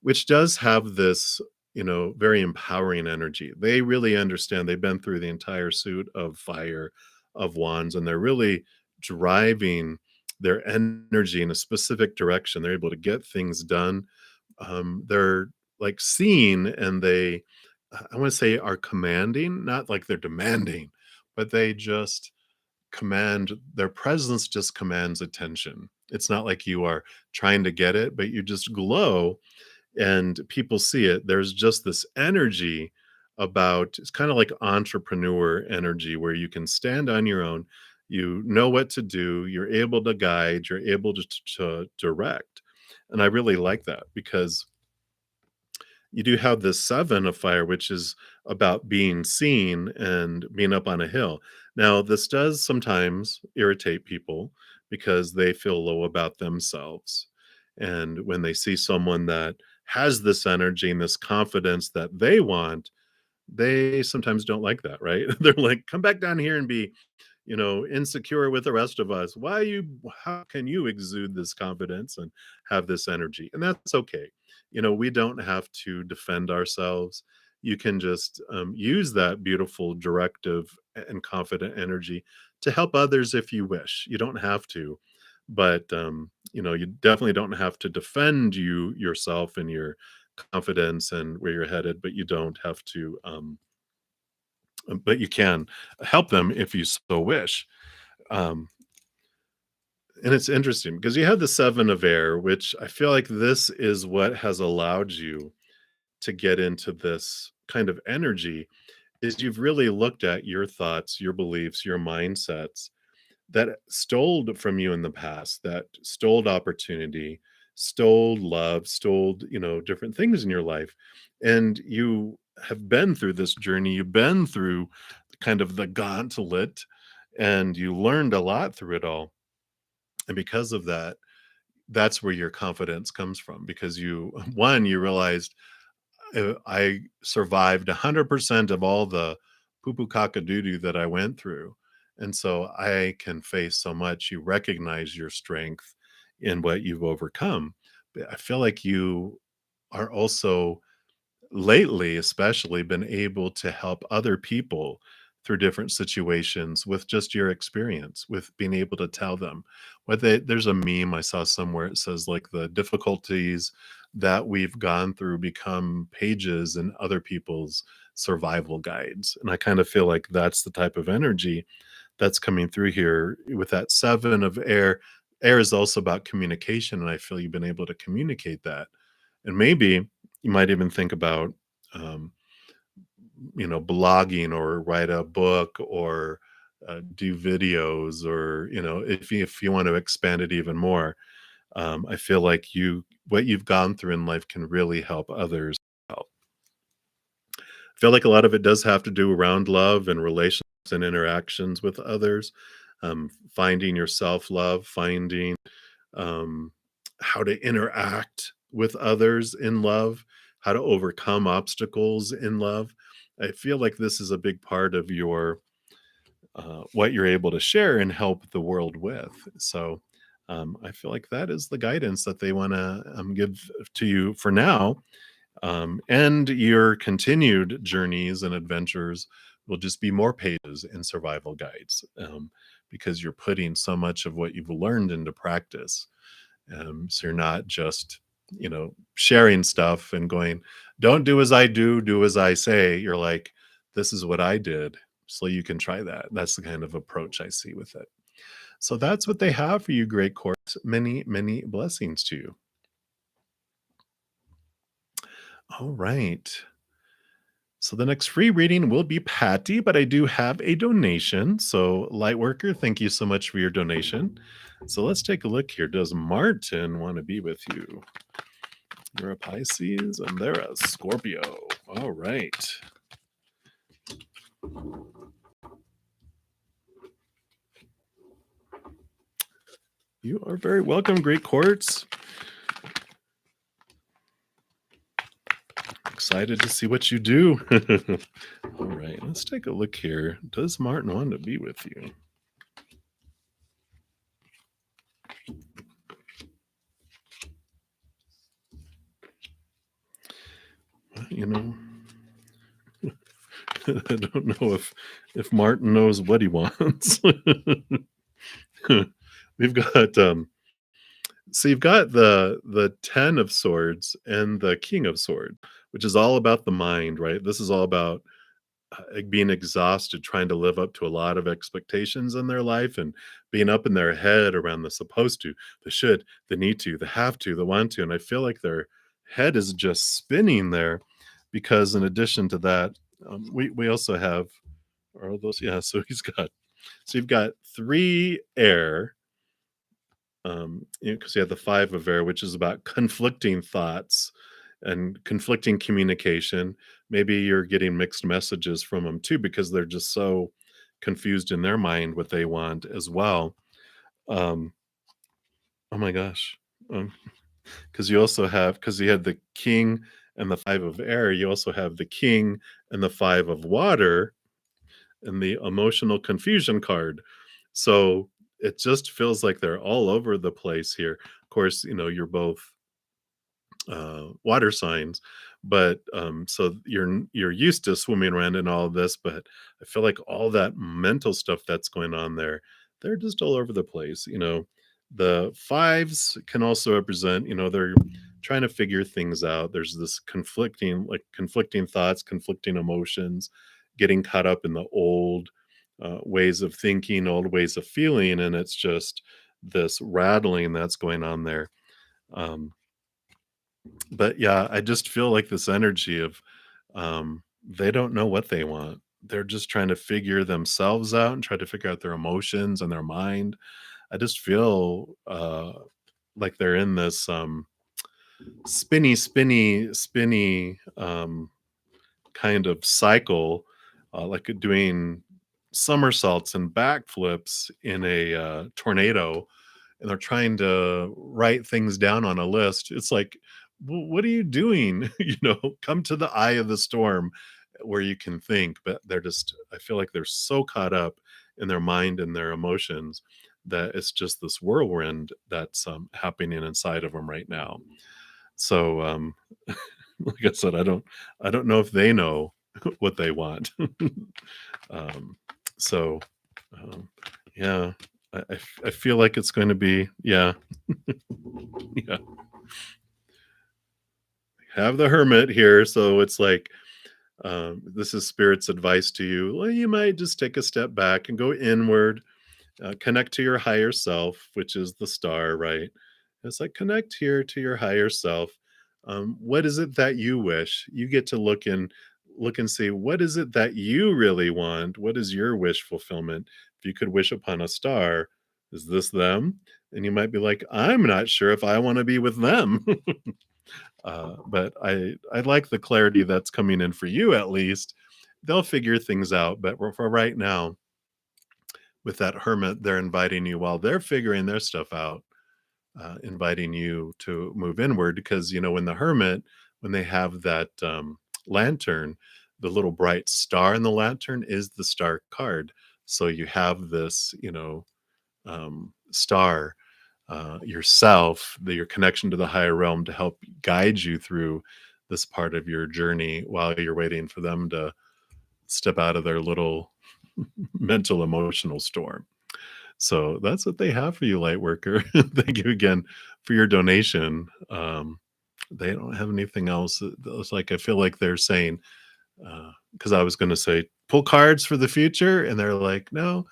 which does have this, very empowering energy. They really understand. They've been through the entire suit of fire of wands, and they're really driving their energy in a specific direction. They're able to get things done. They're like seen, and I want to say, are commanding, not like they're demanding, but they just their presence just commands attention. It's not like you are trying to get it, but you just glow and people see it. There's just this energy about it's kind of like entrepreneur energy where you can stand on your own, you know what to do, you're able to guide, you're able to direct. And I really like that because you do have this seven of fire, which is about being seen and being up on a hill. Now, this does sometimes irritate people because they feel low about themselves. And when they see someone that has this energy and this confidence that they want, they sometimes don't like that, right? They're like, come back down here and be, insecure with the rest of us. How can you exude this confidence and have this energy? And that's okay. We don't have to defend ourselves. You can just use that beautiful, directive, and confident energy to help others if you wish. You don't have to, but you definitely don't have to defend yourself and your confidence and where you're headed, but you don't have to but you can help them if you so wish. Um, and it's interesting because you have the seven of air, which I feel like this is what has allowed you to get into this kind of energy is you've really looked at your thoughts, your beliefs, your mindsets that stole from you in the past, that stole opportunity, stole love, stole, different things in your life. And you have been through this journey, you've been through kind of the gauntlet, and you learned a lot through it all. And because of that, that's where your confidence comes from because you realized I survived 100% of all the poo poo caca doo doo that I went through. And so I can face so much. You recognize your strength in what you've overcome. But I feel like you are also lately especially been able to help other people through different situations with just your experience with being able to tell them what there's a meme I saw somewhere. It says like the difficulties that we've gone through become pages in other people's survival guides, and I kind of feel like that's the type of energy that's coming through here with that seven of air. Air is also about communication, and I feel you've been able to communicate that. And maybe you might even think about, um, blogging or write a book or do videos, or, if you want to expand it even more. I feel like what you've gone through in life can really help others out. I feel like a lot of it does have to do around love and relations and interactions with others, finding your self love, finding um, how to interact with others in love, how to overcome obstacles in love. I feel like this is a big part of your what you're able to share and help the world with. So I feel like that is the guidance that they want to give to you for now, and your continued journeys and adventures will just be more pages in survival guides, because you're putting so much of what you've learned into practice. So you're not just, sharing stuff and going, don't do as I do, do as I say. You're like, this is what I did. So you can try that. That's the kind of approach I see with it. So that's what they have for you, great course. Many, many blessings to you. All right. So the next free reading will be Patty, but I do have a donation. So Lightworker, thank you so much for your donation. So let's take a look here. Does Martin want to be with you? You're a Pisces and they're a Scorpio. All right. You are very welcome, Great Courts. Excited to see what you do. All right, let's take a look here. Does Martin want to be with you? Well, I don't know if Martin knows what he wants. We've got so you've got the 10 of swords and the king of swords, which is all about the mind, right? This is all about being exhausted trying to live up to a lot of expectations in their life and being up in their head around the supposed to, the should, the need to, the have to, the want to. And I feel like their head is just spinning there because, in addition to that, we also have, are those, yeah, so you've got three air, because you have the five of air, which is about conflicting thoughts and conflicting communication. Maybe you're getting mixed messages from them too, because they're just so confused in their mind what they want as well. Um, oh my gosh. Because you had the king and the five of air, you also have the king and the five of water and the emotional confusion card. So it just feels like they're all over the place here. Of course, you're both water signs, but so you're used to swimming around in all of this, but I feel like all that mental stuff that's going on there, they're just all over the place. The fives can also represent, they're trying to figure things out. There's this conflicting thoughts, conflicting emotions, getting caught up in the old ways of thinking, old ways of feeling, and it's just this rattling that's going on there. um, but yeah, I just feel like this energy of, they don't know what they want. They're just trying to figure themselves out and try to figure out their emotions and their mind. I just feel like they're in this spinny kind of cycle, like doing somersaults and backflips in a tornado, and they're trying to write things down on a list. It's like what are you doing? Come to the eye of the storm where you can think. But I feel like they're so caught up in their mind and their emotions that it's just this whirlwind that's happening inside of them right now. So, like I said, I don't know if they know what they want. um, so, um, yeah, I feel like it's going to be, yeah, yeah. Have the hermit here, so it's like, this is spirit's advice to you. Well, you might just take a step back and go inward, connect to your higher self, which is the star, right? It's like connect here to your higher self. What is it that you wish? You get to look and see what is it that you really want? What is your wish fulfillment? If you could wish upon a star, is this them? And you might be like, I'm not sure if I want to be with them. But I like the clarity that's coming in for you at least. They'll figure things out, but for right now, with that hermit, they're inviting you while they're figuring their stuff out, inviting you to move inward because when the hermit, when they have that lantern, the little bright star in the lantern is the star card. So you have this, star yourself, your connection to the higher realm to help guide you through this part of your journey while you're waiting for them to step out of their little mental emotional storm. So that's what they have for you, light worker. Thank you again for your donation. They don't have anything else. It's like I feel like they're saying, because I was going to say pull cards for the future, and they're like, no,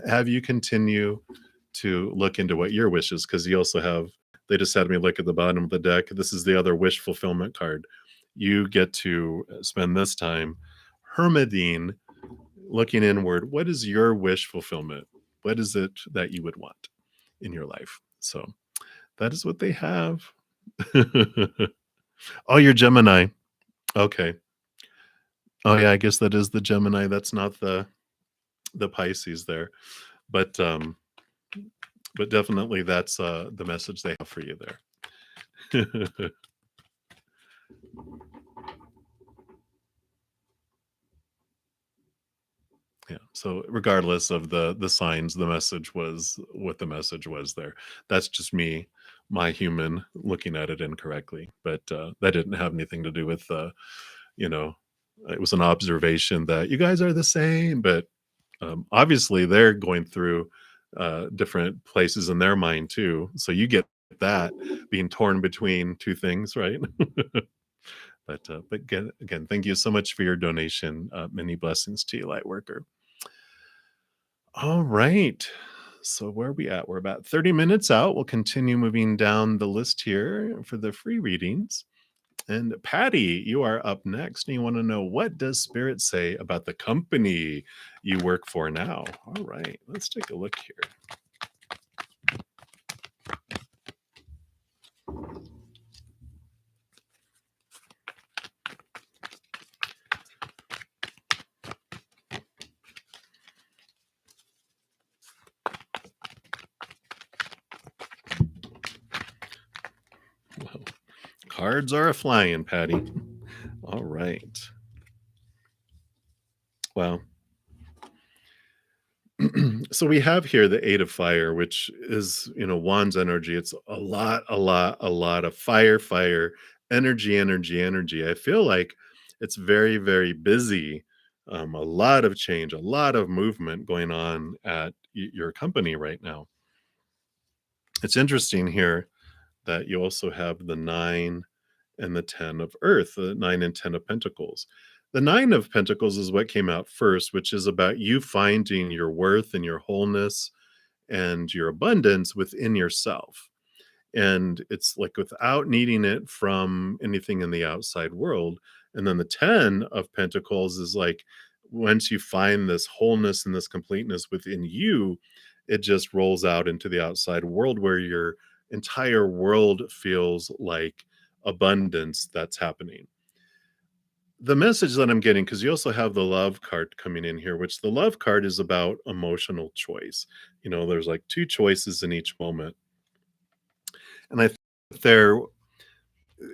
have you continue to look into what your wishes, because you also have, they just had me look at the bottom of the deck. This is the other wish fulfillment card. You get to spend this time hermiting, looking inward. What is your wish fulfillment? What is it that you would want in your life? So that is what they have. Oh, you're Gemini. Okay. Oh yeah, I guess that is the Gemini. That's not the Pisces there. But definitely that's the message they have for you there. Yeah. So regardless of the signs, the message was what the message was there. That's just me, my human, looking at it incorrectly. But that didn't have anything to do with you know, it was an observation that you guys are the same, but obviously they're going through different places in their mind too. So you get that being torn between two things, right? But again, thank you so much for your donation. Many blessings to you, light worker. All right. So where are we at? We're about 30 minutes out. We'll continue moving down the list here for the free readings. And Patty, you are up next. And you want to know, what does Spirit say about the company you work for now? All right, let's take a look here. Well, cards are a flying, Patty. All right. Well, so we have here the Eight of Fire, which is, Wands energy. It's a lot of fire, energy. I feel like it's very, very busy. A lot of change, a lot of movement going on at your company right now. It's interesting here that you also have the Nine and the 10 of Earth, the 9 and 10 of Pentacles. The 9 of Pentacles is what came out first, which is about you finding your worth and your wholeness and your abundance within yourself. And it's like without needing it from anything in the outside world. And then the 10 of Pentacles is like, once you find this wholeness and this completeness within you, it just rolls out into the outside world where your entire world feels like abundance that's happening. The message that I'm getting, because you also have the love card coming in here, which the love card is about emotional choice. There's like two choices in each moment. And I think they're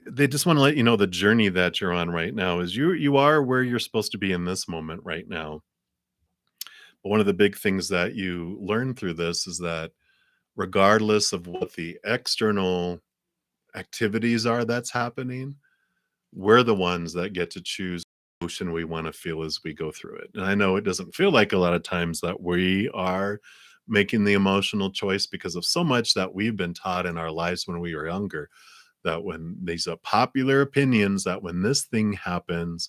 They just want to let you know the journey that you're on right now is you are where you're supposed to be in this moment right now. But one of the big things that you learn through this is that regardless of what the external activities are that's happening, we're the ones that get to choose the emotion we want to feel as we go through it. And I know it doesn't feel like a lot of times that we are making the emotional choice because of so much that we've been taught in our lives when we were younger, that when these are popular opinions, that when this thing happens,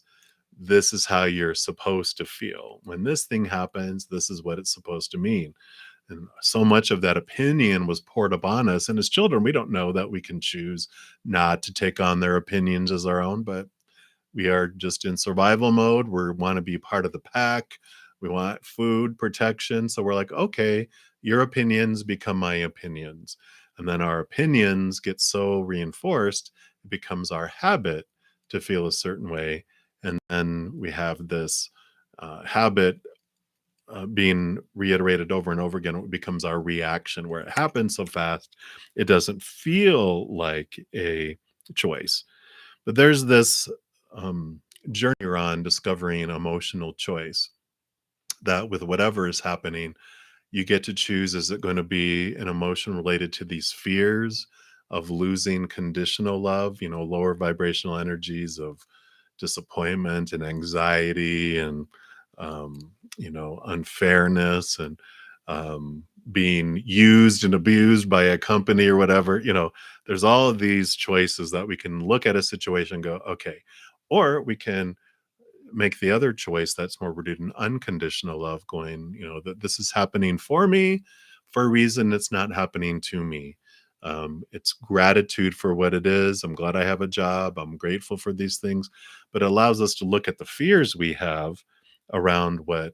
this is how you're supposed to feel. When this thing happens, this is what it's supposed to mean. And so much of that opinion was poured upon us. And as children, we don't know that we can choose not to take on their opinions as our own, but we are just in survival mode. We want to be part of the pack. We want food, protection. So we're like, okay, your opinions become my opinions. And then our opinions get so reinforced, it becomes our habit to feel a certain way. And then we have this habit being reiterated over and over again. It becomes our reaction where it happens so fast, it doesn't feel like a choice. But there's this journey you're on discovering emotional choice, that with whatever is happening, you get to choose, is it going to be an emotion related to these fears of losing conditional love, lower vibrational energies of disappointment and anxiety and unfairness and being used and abused by a company or whatever. There's all of these choices that we can look at a situation and go, okay, or we can make the other choice that's more rooted in unconditional love, going, that this is happening for me for a reason, it's not happening to me. It's gratitude for what it is. I'm glad I have a job. I'm grateful for these things. But it allows us to look at the fears we have around what,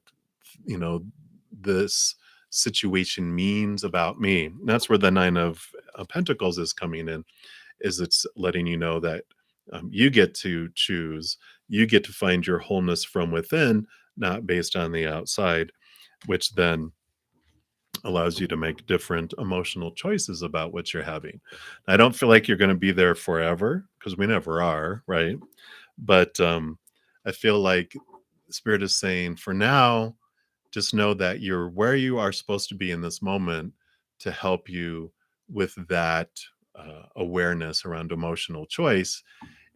you know, this situation means about me. And that's where the Nine of Pentacles is coming in, is it's letting you know that you get to choose, you get to find your wholeness from within, not based on the outside, which then allows you to make different emotional choices about what you're having. I don't feel like you're going to be there forever, because we never are, right? But I feel like Spirit is saying, for now, just know that you're where you are supposed to be in this moment, to help you with that awareness around emotional choice.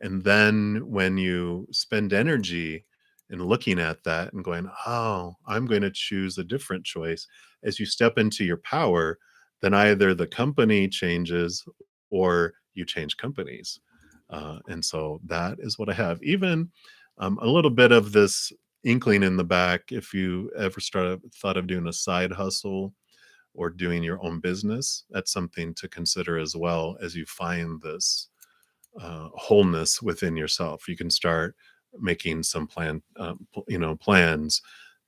And then when you spend energy in looking at that and going, oh, I'm going to choose a different choice, as you step into your power, then either the company changes or you change companies. And so that is what I have. Even a little bit of this inkling in the back, if you ever thought of doing a side hustle or doing your own business, that's something to consider as well, as you find this wholeness within yourself. You can start making some plans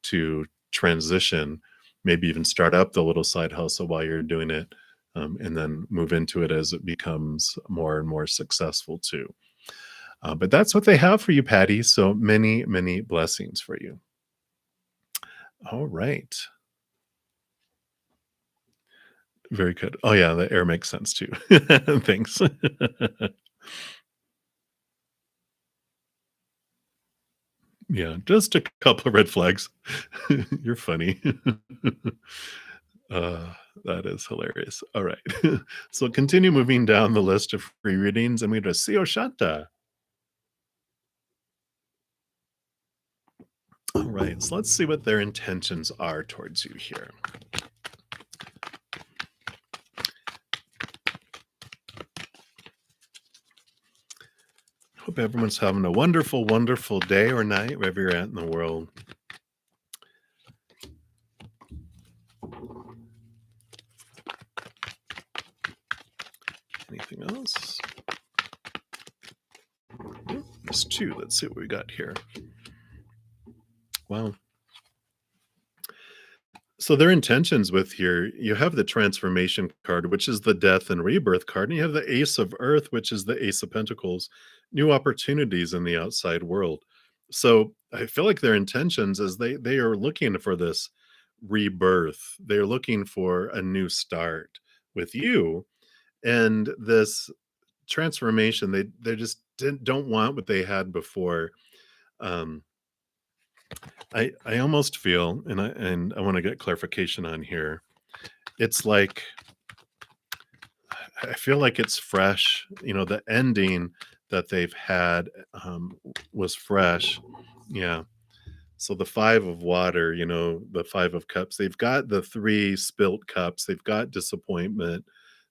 to transition, maybe even start up the little side hustle while you're doing it, and then move into it as it becomes more and more successful too. But that's what they have for you, Patty. So many, many blessings for you. All right. Very good. Oh, yeah, the air makes sense too. Thanks. Yeah, just a couple of red flags. You're funny. Uh, that is hilarious. All right. So continue moving down the list of free readings, and we go to Sio Shanta. All right. So let's see what their intentions are towards you here. Hope everyone's having a wonderful, wonderful day or night, wherever you're at in the world. Anything else? There's two. Let's see what we got here. Wow. So their intentions with here, you have the transformation card, which is the death and rebirth card, and you have the Ace of Earth, which is the Ace of Pentacles, new opportunities in the outside world. So I feel like their intentions is they are looking for this rebirth. They're looking for a new start with you, and this transformation. They just don't want what they had before. Um, I almost feel, and I want to get clarification on here. It's like I feel like it's fresh. The ending that they've had was fresh. Yeah. So the five of water, the five of cups, they've got the three spilt cups, they've got disappointment,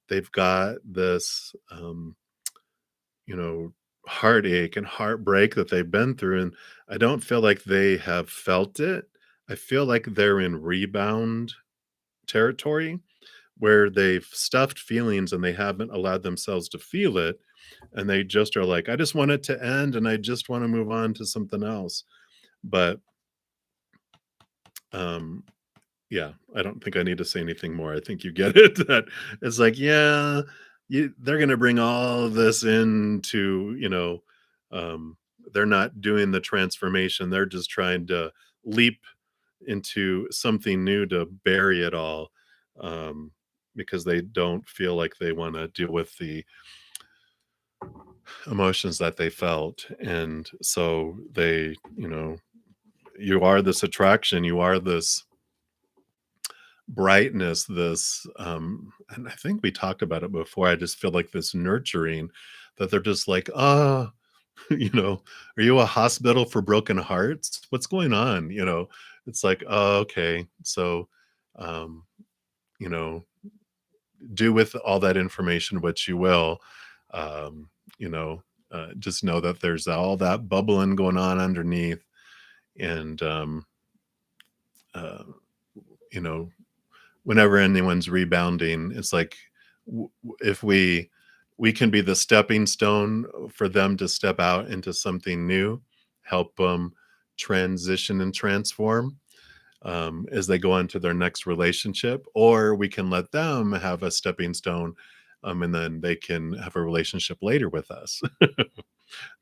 they've got this, you know, heartache and heartbreak that they've been through. And I don't feel like they have felt it. I feel like they're in rebound territory where they've stuffed feelings and they haven't allowed themselves to feel it. And they just are like, I just want it to end and I just want to move on to something else. But um yeah, I don't think I need to say anything more. I think you get it. That it's like, yeah, they're going to bring all of this into, um, they're not doing the transformation. They're just trying to leap into something new to bury it all, um, because they don't feel like they want to deal with the emotions that they felt. And so you are this attraction, you are this brightness, this and I think we talked about it before. I just feel like this nurturing that they're just like, are you a hospital for broken hearts? What's going on? It's like, oh, okay. So um, you know, do with all that information what you will. Um, just know that there's all that bubbling going on underneath. And uh, you know, whenever anyone's rebounding, it's like if we can be the stepping stone for them to step out into something new, help them transition and transform as they go into their next relationship, or we can let them have a stepping stone, and then they can have a relationship later with us.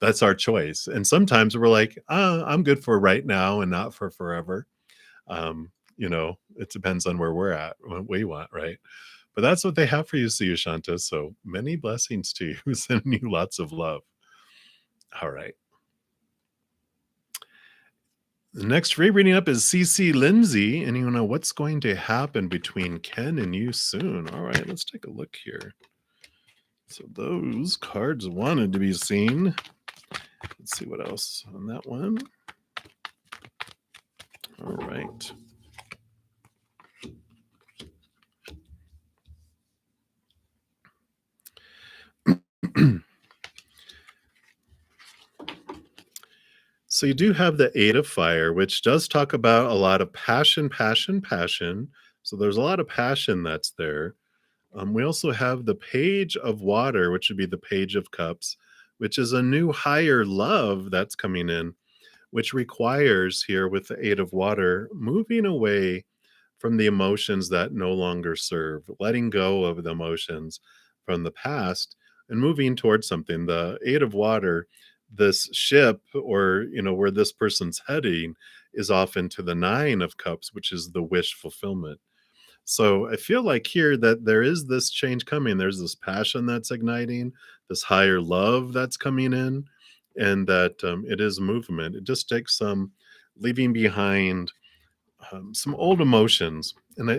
That's our choice. And sometimes we're like, I'm good for right now and not for forever. It depends on where we're at, what we want, right? But that's what they have for you, see, Shanta. So many blessings to you. Sending you lots of love. All right. The next free reading up is CC Lindsay. And you know what's going to happen between Ken and you soon. All right, let's take a look here. So those cards wanted to be seen. Let's see what else on that one. All right. So you do have the Eight of Fire, which does talk about a lot of passion, passion, passion. So there's a lot of passion that's there. We also have the Page of Water, which would be the Page of Cups, which is a new higher love that's coming in, which requires here with the Eight of Water, moving away from the emotions that no longer serve, letting go of the emotions from the past and moving towards something. The Eight of Water, this ship, or where this person's heading, is off into the Nine of Cups, which is the wish fulfillment. So I feel like here that there is this change coming. There's this passion that's igniting, this higher love that's coming in, and that it is movement. It just takes some leaving behind some old emotions, and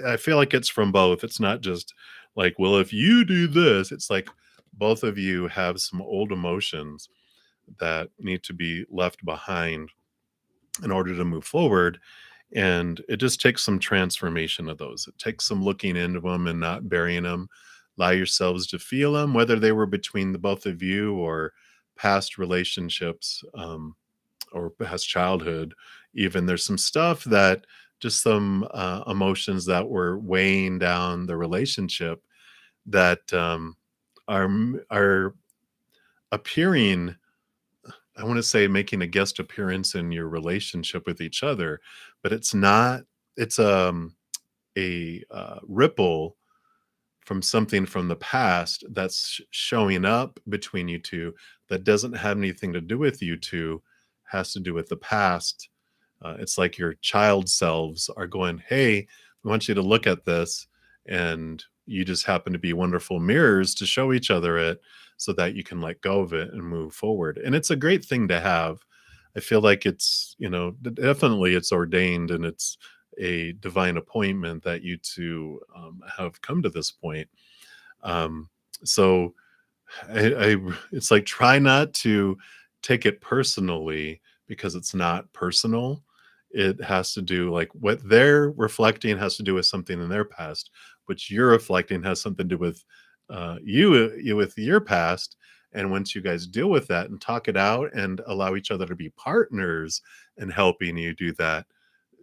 I feel like it's from both. It's not just like, well, if you do this, it's like both of you have some old emotions that need to be left behind in order to move forward. And it just takes some transformation of those. It takes some looking into them and not burying them. Allow yourselves to feel them, whether they were between the both of you or past relationships, or past childhood. Even there's some stuff that just some emotions that were weighing down the relationship that are appearing, I want to say, making a guest appearance in your relationship with each other, but it's not. It's a ripple from something from the past that's showing up between you two that doesn't have anything to do with you two, has to do with the past. It's like your child selves are going, hey, we want you to look at this, and you just happen to be wonderful mirrors to show each other it. so that you can let go of it and move forward. And it's a great thing to have. I feel like it's, definitely it's ordained, and it's a divine appointment that you two have come to this point. Um, so it's like, try not to take it personally, because it's not personal. It has to do, like, what they're reflecting has to do with something in their past, but you're reflecting has something to do with you with your past. And once you guys deal with that and talk it out and allow each other to be partners in helping you do that,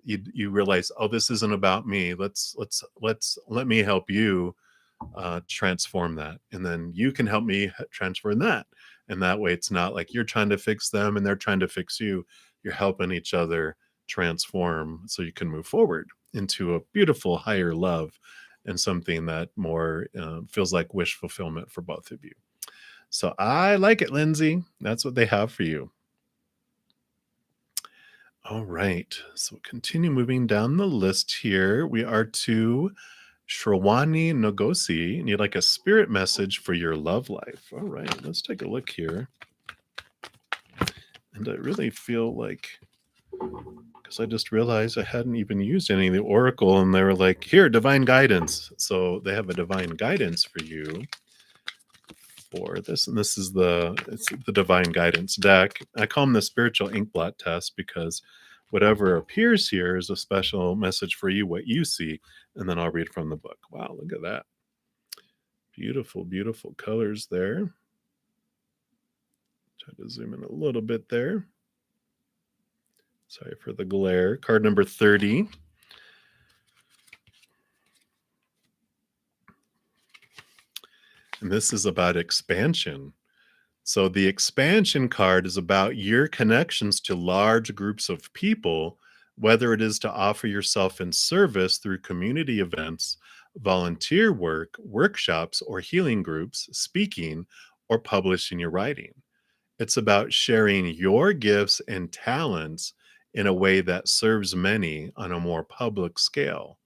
you realize, oh, this isn't about me. Let me help you transform that, and then you can help me transform that. And that way, it's not like you're trying to fix them and they're trying to fix you. You're helping each other transform, so you can move forward into a beautiful higher love, and something that more feels like wish fulfillment for both of you. So I like it, Lindsay. That's what they have for you. All right, so continue moving down the list here. We are to Shravani Nogosi, and you'd like a spirit message for your love life. All right, let's take a look here. And I really feel like, because I just realized I hadn't even used any of the oracle, and they were like, here, divine guidance. So they have a divine guidance for you for this, and it's the divine guidance deck. I call them the spiritual ink blot test, because whatever appears here is a special message for you, what you see, and then I'll read from the book. Wow, look at that. Beautiful, beautiful colors there. Try to zoom in a little bit there. Sorry for the glare. Card number 30. And this is about expansion. So the expansion card is about your connections to large groups of people, whether it is to offer yourself in service through community events, volunteer work, workshops, or healing groups, speaking, or publishing your writing. It's about sharing your gifts and talents in a way that serves many on a more public scale.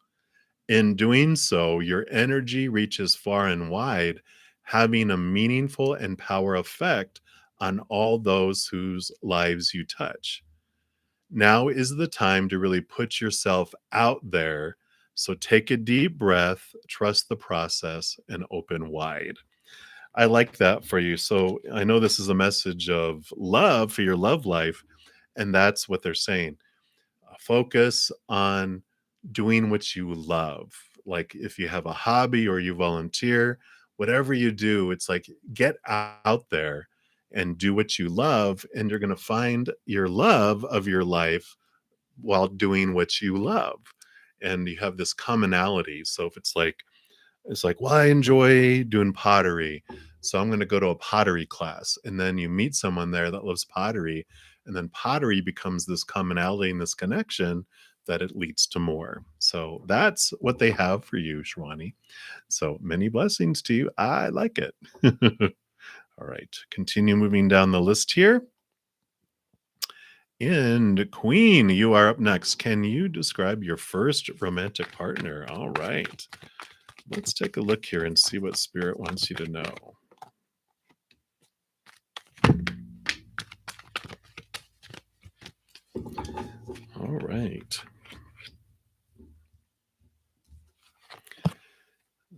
In doing so, your energy reaches far and wide, having a meaningful and power effect on all those whose lives you touch. Now is the time to really put yourself out there. So take a deep breath, trust the process, and open wide. I like that for you. So I know this is a message of love for your love life, and that's what they're saying. Focus on doing what you love. Like, if you have a hobby or you volunteer, whatever you do, it's like, get out there and do what you love, and you're going to find your love of your life while doing what you love. And you have this commonality. So if it's like, well, I enjoy doing pottery, so I'm going to go to a pottery class. And then you meet someone there that loves pottery, and then pottery becomes this commonality and this connection that it leads to more. So that's what they have for you, Shravani. So many blessings to you. I like it. All right, continue moving down the list here. And Queen, you are up next. Can you describe your first romantic partner? All right. Let's take a look here and see what Spirit wants you to know. All right.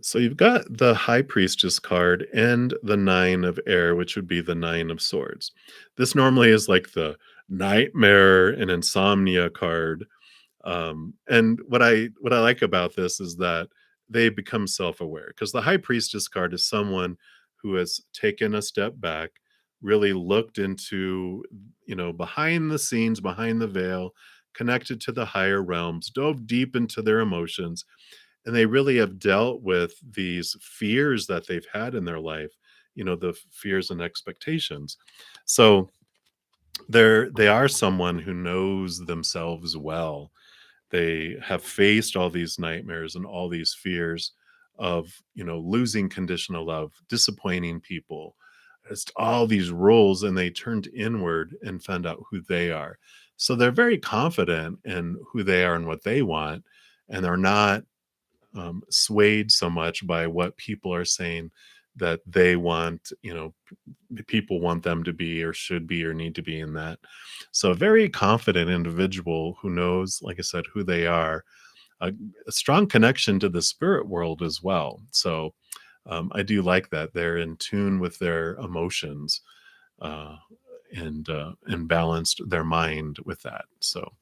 So you've got the High Priestess card and the Nine of Air, which would be the Nine of Swords. This normally is like the nightmare and insomnia card. And what I like about this is that they become self-aware, because the High Priestess card is someone who has taken a step back, really looked into, behind the scenes, behind the veil, connected to the higher realms, dove deep into their emotions, and they really have dealt with these fears that they've had in their life, the fears and expectations. So they are someone who knows themselves well. They have faced all these nightmares and all these fears of, losing conditional love, disappointing people. It's all these roles, and they turned inward and found out who they are. So they're very confident in who they are and what they want, and they're not swayed so much by what people are saying that they want, people want them to be or should be or need to be in that. So a very confident individual who knows, like I said, who they are, a, a strong connection to the spirit world as well. So I do like that they're in tune with their emotions, uh, and balanced their mind with that. So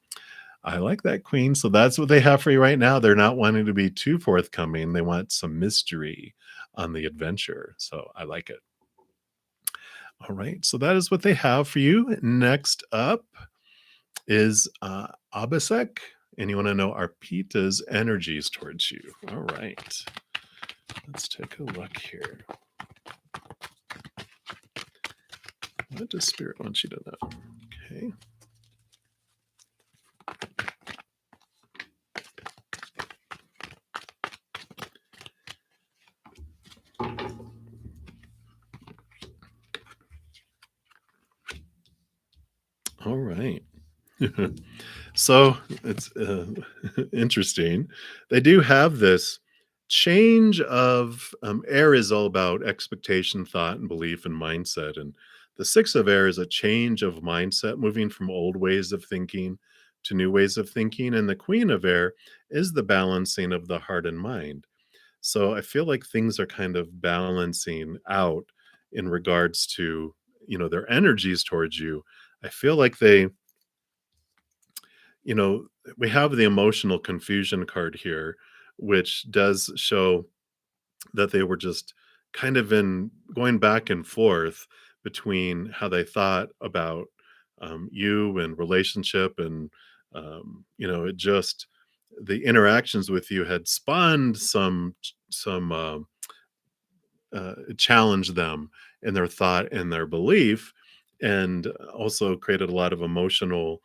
I like that, Queen. So that's what they have for you right now. They're not wanting to be too forthcoming. They want some mystery on the adventure. So I like it. All right. So that is what they have for you. Next up is Abhishek. And you want to know Arpita's energies towards you. All right. Let's take a look here. What does Spirit want you to know? Okay. All right. So it's interesting. They do have this change of air is all about expectation, thought, and belief and mindset. And the six of air is a change of mindset, moving from old ways of thinking to new ways of thinking. And the queen of air is the balancing of the heart and mind. So I feel like things are kind of balancing out in regards to, their energies towards you. I feel like you know, we have the emotional confusion card here, which does show that they were just kind of in going back and forth between how they thought about you and relationship, and it just the interactions with you had spawned some challenge them in their thought and their belief, and also created a lot of emotional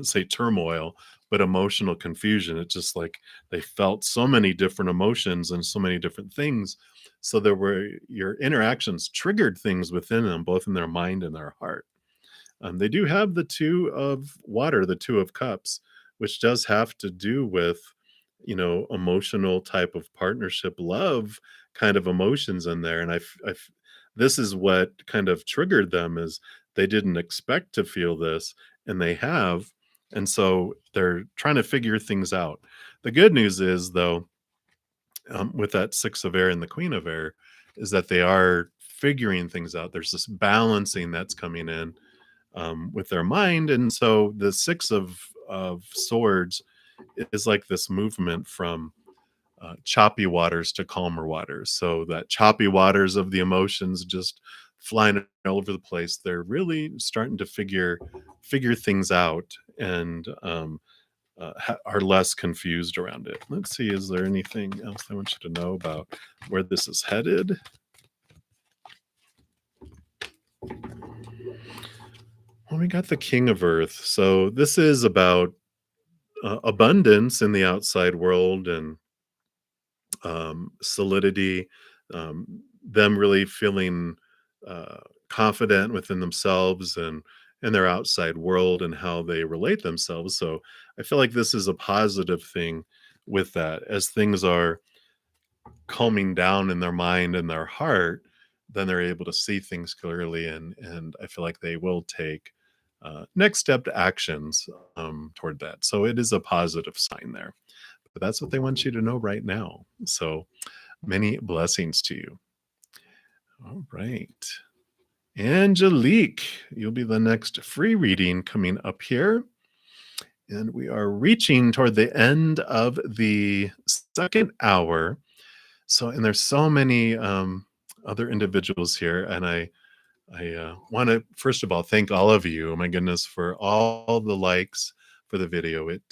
say turmoil, but emotional confusion. It's just like they felt so many different emotions and so many different things. So there were your interactions triggered things within them, both in their mind and their heart. They do have the two of water, the two of cups, which does have to do with, emotional type of partnership, love kind of emotions in there. And this is what kind of triggered them is they didn't expect to feel this, and they have. And so they're trying to figure things out. The good news is, though, with that six of air and the queen of air, is that they are figuring things out. There's this balancing that's coming in with their mind. And so the six of swords is like this movement from choppy waters to calmer waters. So that choppy waters of the emotions just flying all over the place. They're really starting to figure things out, and are less confused around it. Let's see, is there anything else I want you to know about where this is headed? Well, we got the King of Earth. So this is about abundance in the outside world, and solidity, them really feeling confident within themselves and their outside world and how they relate themselves. So I feel like this is a positive thing with that. As things are calming down in their mind and their heart, then they're able to see things clearly, and I feel like they will take next step actions toward that. So it is a positive sign there. But that's what they want you to know right now. So many blessings to you. All right. Angelique, you'll be the next free reading coming up here. And we are reaching toward the end of the second hour. So, and there's so many other individuals here. And I want to, first of all, thank all of you, oh my goodness, for all the likes for the video. It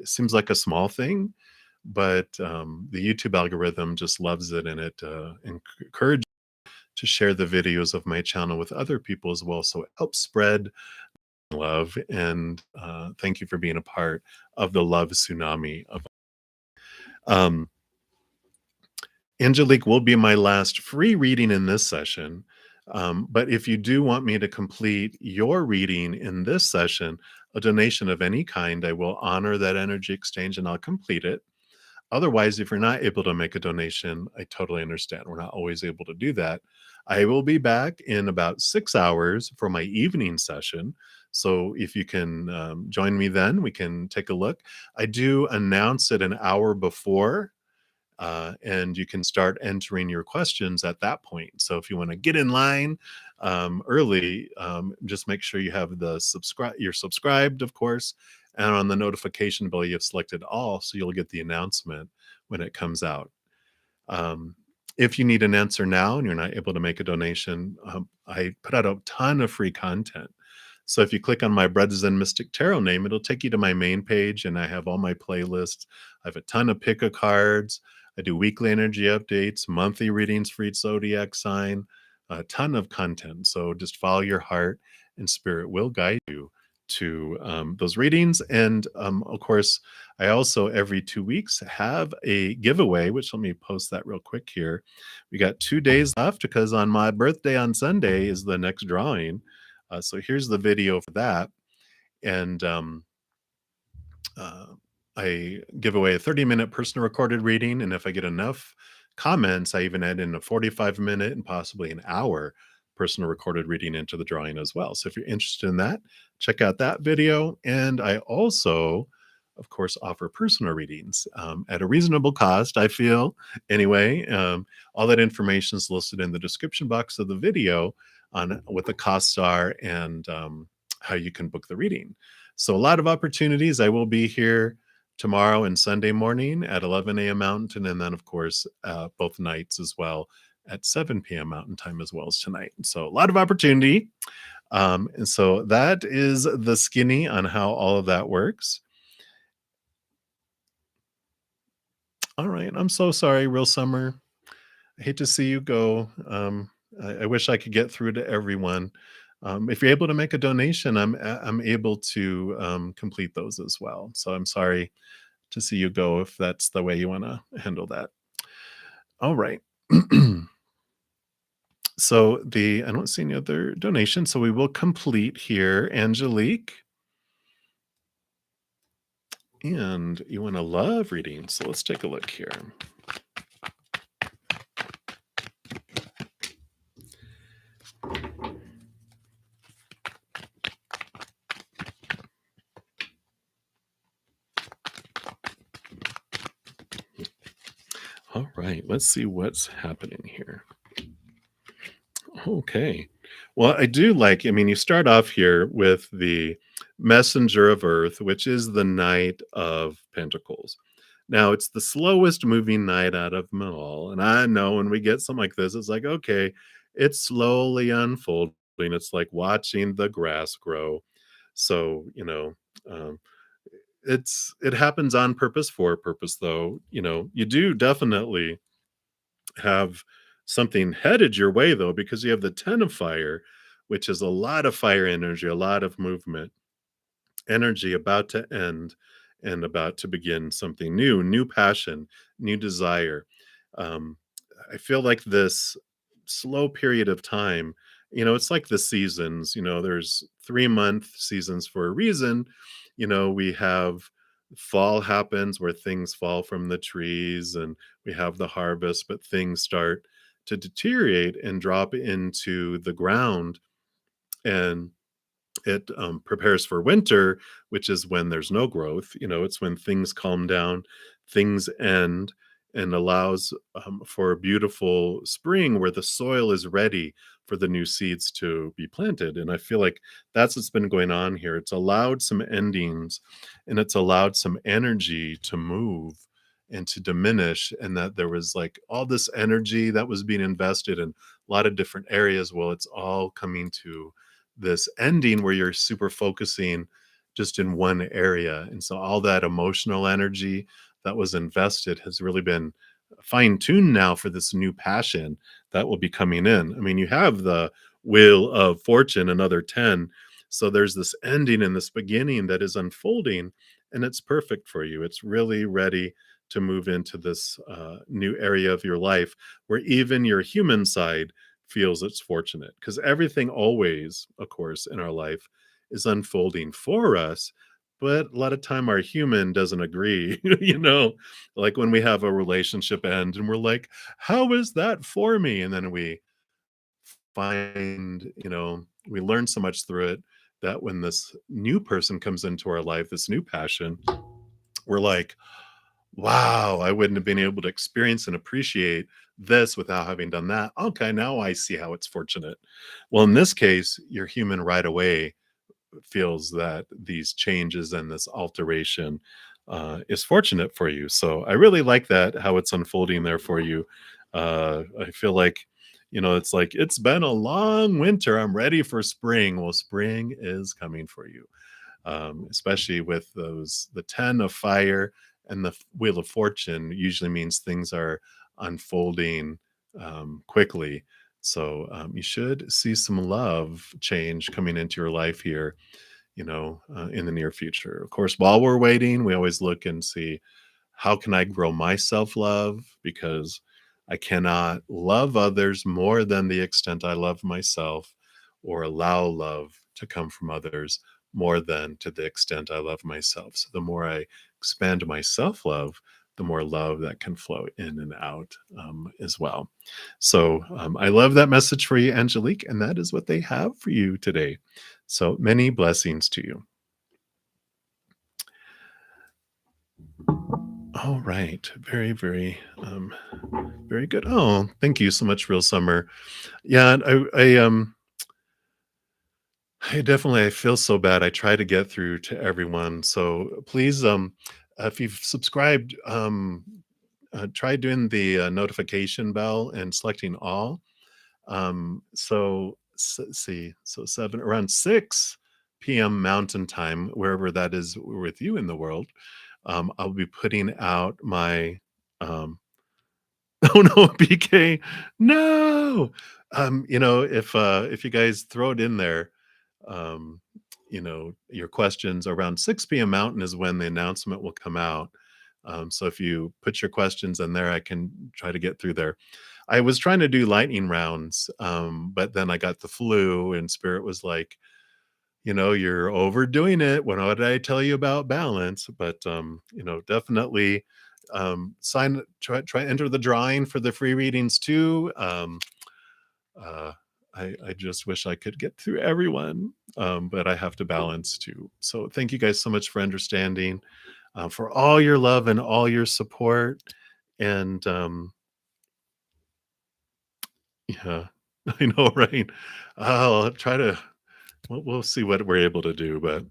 seems like a small thing, but the YouTube algorithm just loves it, and it encourages to share the videos of my channel with other people as well. So it helps spread love, and thank you for being a part of the love tsunami of um, Angelique will be my last free reading in this session. But if you do want me to complete your reading in this session, a donation of any kind, I will honor that energy exchange and I'll complete it. Otherwise, if you're not able to make a donation, I totally understand. We're not always able to do that. I will be back in about 6 hours for my evening session. So if you can join me then, we can take a look. I do announce it an hour before, and you can start entering your questions at that point. So if you want to get in line early, just make sure you have the subscribe. You're subscribed, of course, and on the notification bell you've selected all, so you'll get the announcement when it comes out. Um, if you need an answer now and you're not able to make a donation, I put out a ton of free content. So if you click on my bruddaZEN Mystic Tarot name, it'll take you to my main page, and I have all my playlists. I have a ton of pick a cards. I do weekly energy updates, monthly readings for each zodiac sign, a ton of content. So just follow your heart, and spirit will guide you to those readings. And of course, I also every 2 weeks have a giveaway, which let me post that real quick here. We got 2 days left because on my birthday on Sunday is the next drawing. So here's the video for that. And uh, I give away a 30-minute personal recorded reading. And if I get enough comments, I even add in a 45-minute and possibly an hour personal recorded reading into the drawing as well. So if you're interested in that, check out that video. And I also, of course, offer personal readings at a reasonable cost, I feel. Anyway, all that information is listed in the description box of the video on what the costs are and how you can book the reading. So a lot of opportunities. I will be here tomorrow and Sunday morning at 11 a.m. Mountain, and then, of course, both nights as well at 7 p.m. Mountain Time as well as tonight. So a lot of opportunity. And so that is the skinny on how all of that works. All right. I'm so sorry, Real Summer. I hate to see you go. I wish I could get through to everyone. If you're able to make a donation, I'm able to complete those as well. So I'm sorry to see you go if that's the way you want to handle that. All right. So I don't see any other donations. So we will complete here, Angelique. And you want a love reading. So let's take a look here. All right, let's see what's happening here. Okay. Well, I do like, I mean, you start off here with the Messenger of Earth, which is the Knight of Pentacles. Now, it's the slowest moving knight out of them all. And I know when we get something like this, it's like, okay, it's slowly unfolding. It's like watching the grass grow. So, um, it happens on purpose for a purpose, though. You do definitely have something headed your way, though, because you have the 10 of fire, which is a lot of fire energy, a lot of movement, energy about to end and about to begin something new, new passion, new desire. Um, I feel like this slow period of time, it's like the seasons, there's 3-month seasons for a reason. We have fall happens where things fall from the trees and we have the harvest, but things start to deteriorate and drop into the ground. And it prepares for winter, which is when there's no growth. It's when things calm down, things end, and allows for a beautiful spring where the soil is ready for the new seeds to be planted. And I feel like that's what's been going on here. It's allowed some endings, and it's allowed some energy to move and to diminish, and that there was like all this energy that was being invested in a lot of different areas. Well, it's all coming to this ending where you're super focusing just in one area. And so all that emotional energy that was invested has really been fine tuned now for this new passion that will be coming in. I mean, you have the Wheel of Fortune, another 10. So there's this ending and this beginning that is unfolding, and it's perfect for you. It's really ready to move into this new area of your life where even your human side feels it's fortunate, because everything always, of course, in our life is unfolding for us, but a lot of time our human doesn't agree. You know, like when we have a relationship end and we're like, how is that for me? And then we find, we learn so much through it that when this new person comes into our life, this new passion, we're like, wow, I wouldn't have been able to experience and appreciate this without having done that. Okay, now I see how it's fortunate. Well, in this case, you're human right away feels that these changes and this alteration is fortunate for you. So I really like that how it's unfolding there for you. I feel like it's like it's been a long winter. I'm ready for spring. Well, spring is coming for you, especially with the 10 of fire and the wheel of fortune usually means things are unfolding quickly. So you should see some love change coming into your life here, in the near future. Of course, while we're waiting, we always look and see how can I grow my self love, because I cannot love others more than the extent I love myself, or allow love to come from others more than to the extent I love myself. So the more I expand my self love, the more love that can flow in and out as well. So I love that message for you, Angelique, and that is what they have for you today. So many blessings to you. All right. Very, very, very good. Oh, thank you so much, Real Summer. Yeah, and I definitely I feel so bad. I try to get through to everyone. So please, if you've subscribed, try doing the notification bell and selecting all. Let's see, so around 6 p.m. Mountain Time, wherever that is with you in the world, I'll be putting out my um, oh no, BK, no. If you guys throw it in there, um, your questions around 6 p.m. Mountain is when the announcement will come out. So if you put your questions in there, I can try to get through there. I was trying to do lightning rounds, but then I got the flu, and Spirit was like, you're overdoing it. What did I tell you about balance? But definitely try enter the drawing for the free readings too. Uh, I just wish I could get through everyone, but I have to balance too. So thank you guys so much for understanding, for all your love and all your support. And yeah, I know, right? I'll try to. We'll see what we're able to do, but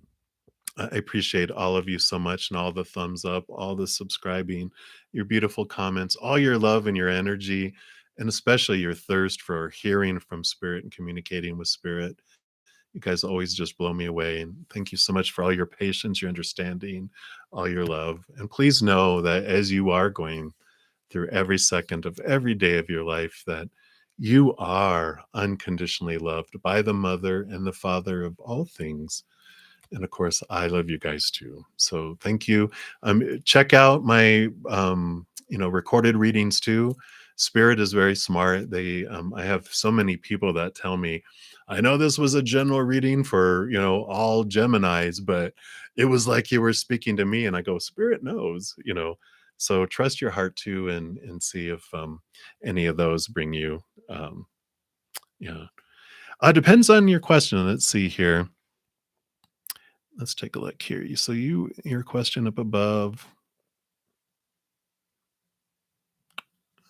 I appreciate all of you so much, and all the thumbs up, all the subscribing, your beautiful comments, all your love and your energy, and especially your thirst for hearing from Spirit and communicating with Spirit. You guys always just blow me away. And thank you so much for all your patience, your understanding, all your love. And please know that as you are going through every second of every day of your life, that you are unconditionally loved by the Mother and the Father of all things. And of course, I love you guys too. So thank you. Check out my recorded readings too. Spirit is very smart. I have so many people that tell me, I know this was a general reading for all Geminis, but it was like you were speaking to me. And I go, Spirit knows. So trust your heart too, and see if any of those bring you. Yeah, depends on your question. Let's see here. Let's take a look here. Your question up above.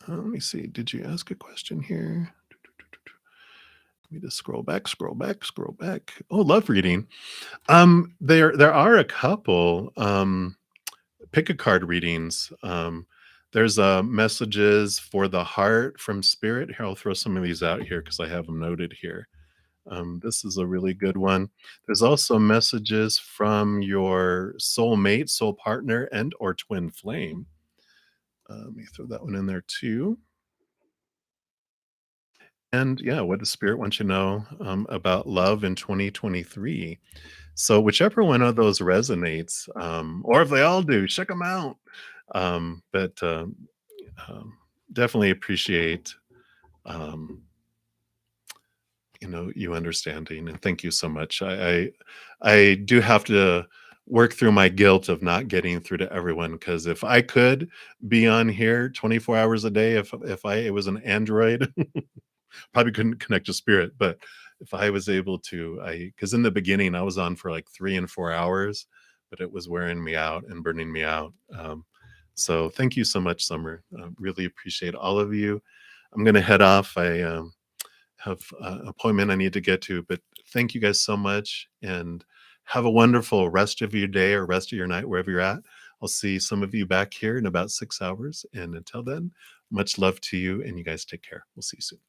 Let me see. Did you ask a question here? Let me just scroll back, scroll back, scroll back. Oh, love reading. There are a couple pick a card readings. There's messages for the heart from Spirit. Here, I'll throw some of these out here because I have them noted here. This is a really good one. There's also messages from your soulmate, soul partner, and or twin flame. Let me throw that one in there too. And yeah, what does Spirit want you to know about love in 2023? So whichever one of those resonates, or if they all do, check them out. But um, definitely appreciate um, you understanding, and thank you so much. I do have to work through my guilt of not getting through to everyone. Because if I could be on here 24 hours a day, if I it was an Android, probably couldn't connect to spirit. But if I was able to, I because in the beginning I was on for like 3 and 4 hours, but it was wearing me out and burning me out. So thank you so much, Summer. Really appreciate all of you. I'm gonna head off. I have an appointment I need to get to, but thank you guys so much, and have a wonderful rest of your day or rest of your night, wherever you're at. I'll see some of you back here in about 6 hours. And until then, much love to you, and you guys take care. We'll see you soon.